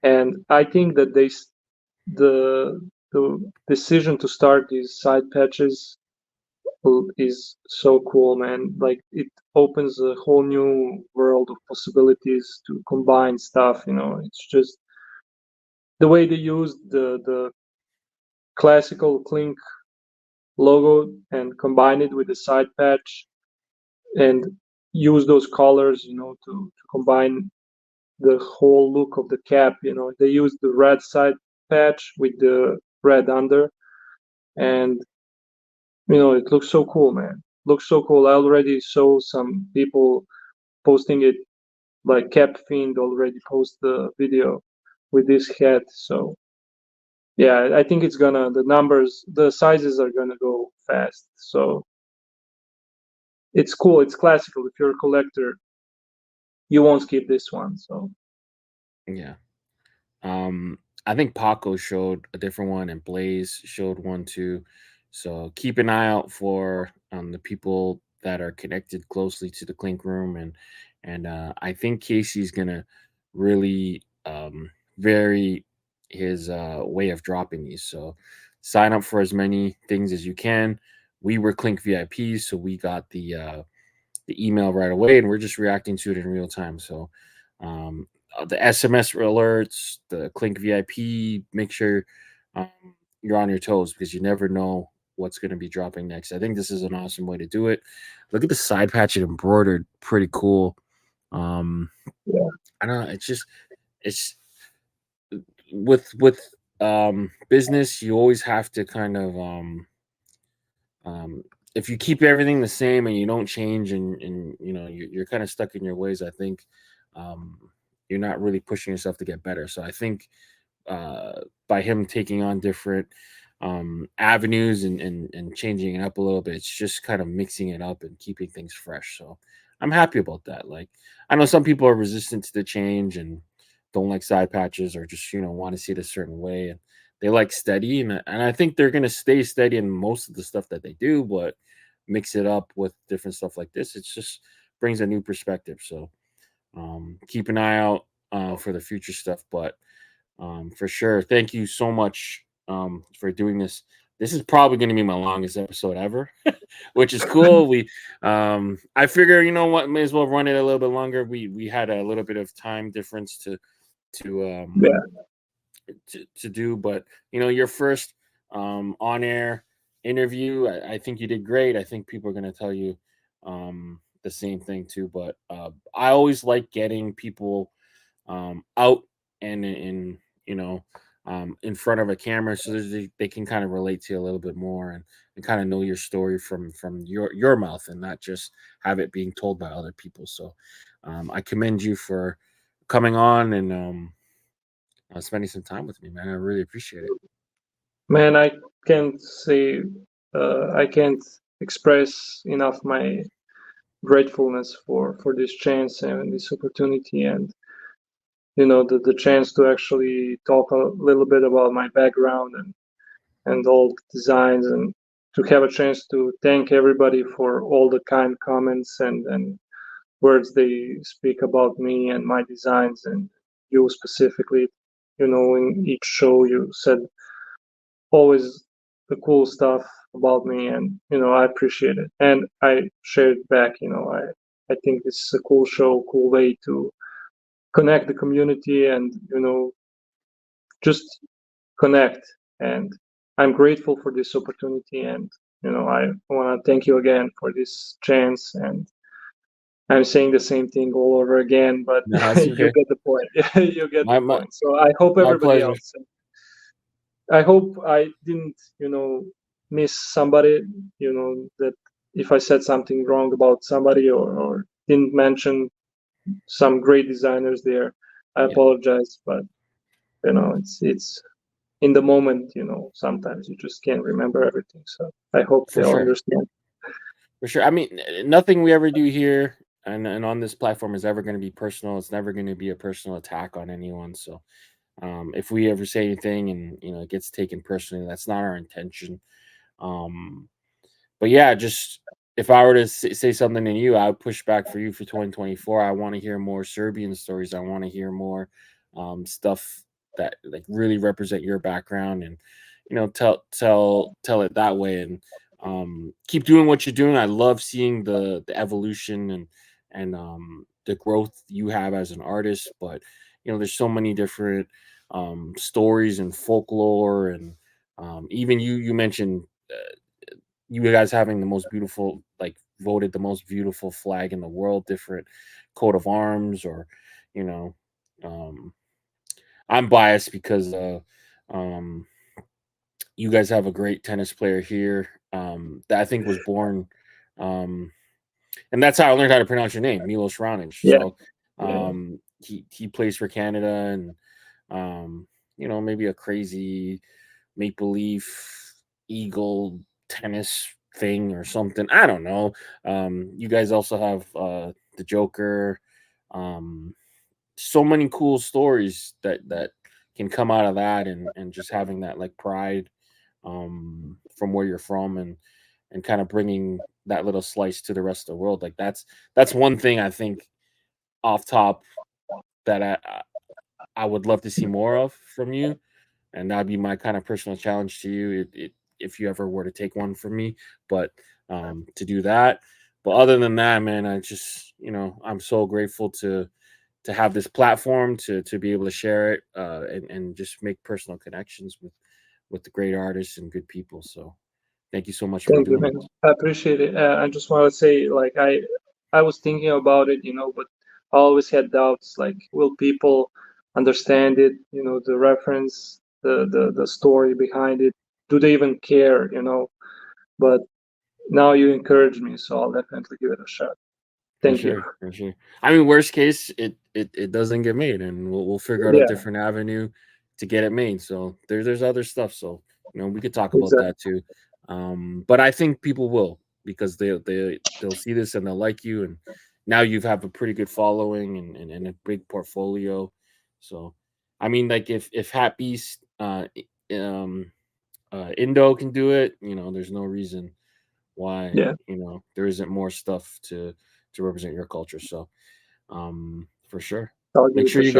and I think that the decision to start these side patches is so cool, man. Like, it opens a whole new world of possibilities to combine stuff. It's just the way they use the classical Clink logo and combine it with the side patch and use those colors, to combine the whole look of the cap. They use the red side patch with the red under, and it looks so cool, man. Looks so cool. I already saw some people posting it, like Cap Fiend already post the video with this hat. So yeah, I think the sizes are gonna go fast. So it's cool. It's classical. If you're a collector, you won't skip this one. So yeah, I think Paco showed a different one, and Blaze showed one too. So keep an eye out for the people that are connected closely to the Clink Room, and I think Casey's gonna really vary his way of dropping these. So sign up for as many things as you can. We were Clink VIPs, so we got the email right away, and we're just reacting to it in real time. So the SMS alerts, the Clink VIP, make sure you're on your toes, because you never know what's going to be dropping next. I think this is an awesome way to do it. Look at the side patch it embroidered, pretty cool. I don't know, it's with business, you always have to kind of if you keep everything the same and you don't change, and you're kind of stuck in your ways, I think you're not really pushing yourself to get better. So I think by him taking on different avenues and changing it up a little bit, it's just kind of mixing it up and keeping things fresh. So I'm happy about that. Like, I know some people are resistant to the change and don't like side patches, or just want to see it a certain way, and they like steady, and I think they're going to stay steady in most of the stuff that they do, but mix it up with different stuff like this. It just brings a new perspective. So keep an eye out for the future stuff. But for sure, thank you so much for doing this. This is probably going to be my longest episode ever, which is cool. I figure, you know what, may as well run it a little bit longer. We had a little bit of time difference to do, but your first on air interview, I think you did great. I think people are going to tell you the same thing too. But I always like getting people out and in front of a camera, so they can kind of relate to you a little bit more, and kind of know your story from your mouth, and not just have it being told by other people. So I commend you for coming on and spending some time with me, man. I really appreciate it. Man, I can't express enough my gratefulness for this chance and this opportunity, and the chance to actually talk a little bit about my background and all the designs, and to have a chance to thank everybody for all the kind comments and words they speak about me and my designs, and you specifically. In each show you said always the cool stuff about me, and I appreciate it, and I share it back. I think this is a cool show, cool way to connect the community, and just connect. And I'm grateful for this opportunity, and I want to thank you again for this chance. And I'm saying the same thing all over again, but you get the point. You get the point. So I hope everybody else. I hope I didn't, miss somebody, that if I said something wrong about somebody or didn't mention some great designers there, I apologize. But it's in the moment. Sometimes you just can't remember everything. So I hope they'll understand. For sure. I mean, nothing we ever do here and on this platform is ever going to be personal. It's never going to be a personal attack on anyone. So if we ever say anything and it gets taken personally, that's not our intention. But yeah, just if I were to say something to you, I would push back for you for 2024. I want to hear more Serbian stories. I want to hear more stuff that like really represent your background and tell it that way, and keep doing what you're doing. I love seeing the evolution and the growth you have as an artist. But there's so many different stories and folklore, and even you mentioned you guys having the most beautiful, like voted the most beautiful flag in the world, different coat of arms, or I'm biased because you guys have a great tennis player here that I think was born, and that's how I learned how to pronounce your name, Milos Jevtovic. Yeah. So he plays for Canada, and maybe a crazy maple leaf eagle tennis thing or something. I don't know. You guys also have the Joker. So many cool stories that can come out of that, and just having that like pride from where you're from, and kind of bringing that little slice to the rest of the world. Like that's one thing I think off top that I would love to see more of from you, and that'd be my kind of personal challenge to you. If you ever were to take one from me, but to do that. But other than that, man, I just I'm so grateful to have this platform to be able to share it and just make personal connections with the great artists and good people. So thank you so much for doing it. I appreciate it. I just want to say, like, I was thinking about it, but I always had doubts, like, will people understand it, the reference, the story behind it, do they even care, but now you encourage me, so I'll definitely give it a shot. Thank you. For sure. I mean, worst case, it doesn't get made, and we'll figure out a different avenue to get it made. So there's other stuff. So we could talk about that too. But I think people will, because they'll see this and they'll like you, and now you have a pretty good following and a big portfolio. So I mean, like if Hat Beast Indo can do it, there's no reason why there isn't more stuff to represent your culture. So for sure, make sure you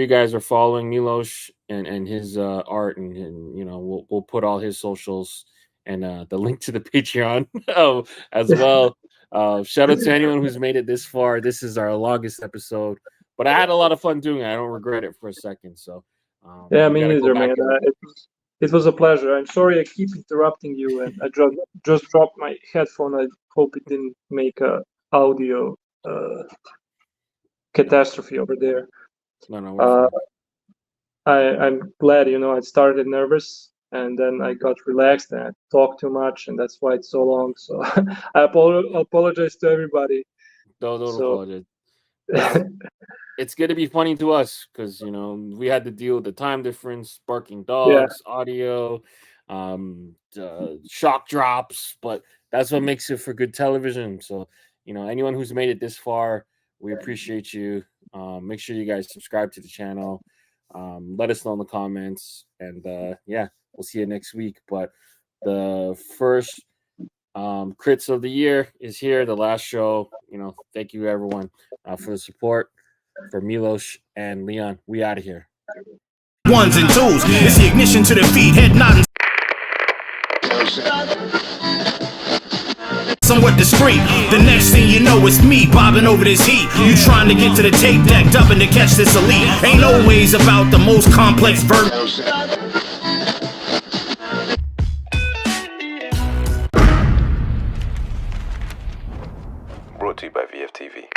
guys are following Milos and his art, and we'll put all his socials and the link to the Patreon as well. Shout out to anyone who's made it this far. This is our longest episode, but I had a lot of fun doing it. I don't regret it for a second. So me neither, man. It was a pleasure. I'm sorry I keep interrupting you, and I just dropped my headphone. I hope it didn't make a audio catastrophe over there. No, I'm glad, I started nervous, and then I got relaxed, and I talked too much, and that's why it's so long. So I apologize to everybody. Don't apologize. It's going to be funny to us because we had to deal with the time difference, barking dogs, audio, shock drops, but that's what makes it for good television. So anyone who's made it this far, we appreciate you. Make sure you guys subscribe to the channel. Let us know in the comments, and we'll see you next week. But the first crits of the year is here, the last show. Thank you everyone for the support. For Milos and Leon, we out of here. Ones and twos, it's the ignition to the feet, head nodding. Somewhat discreet. The next thing you know, it's me bobbing over this heat. You trying to get to the tape deck, dubbing to catch this elite. Ain't always about the most complex verse. Brought to you by VFTV.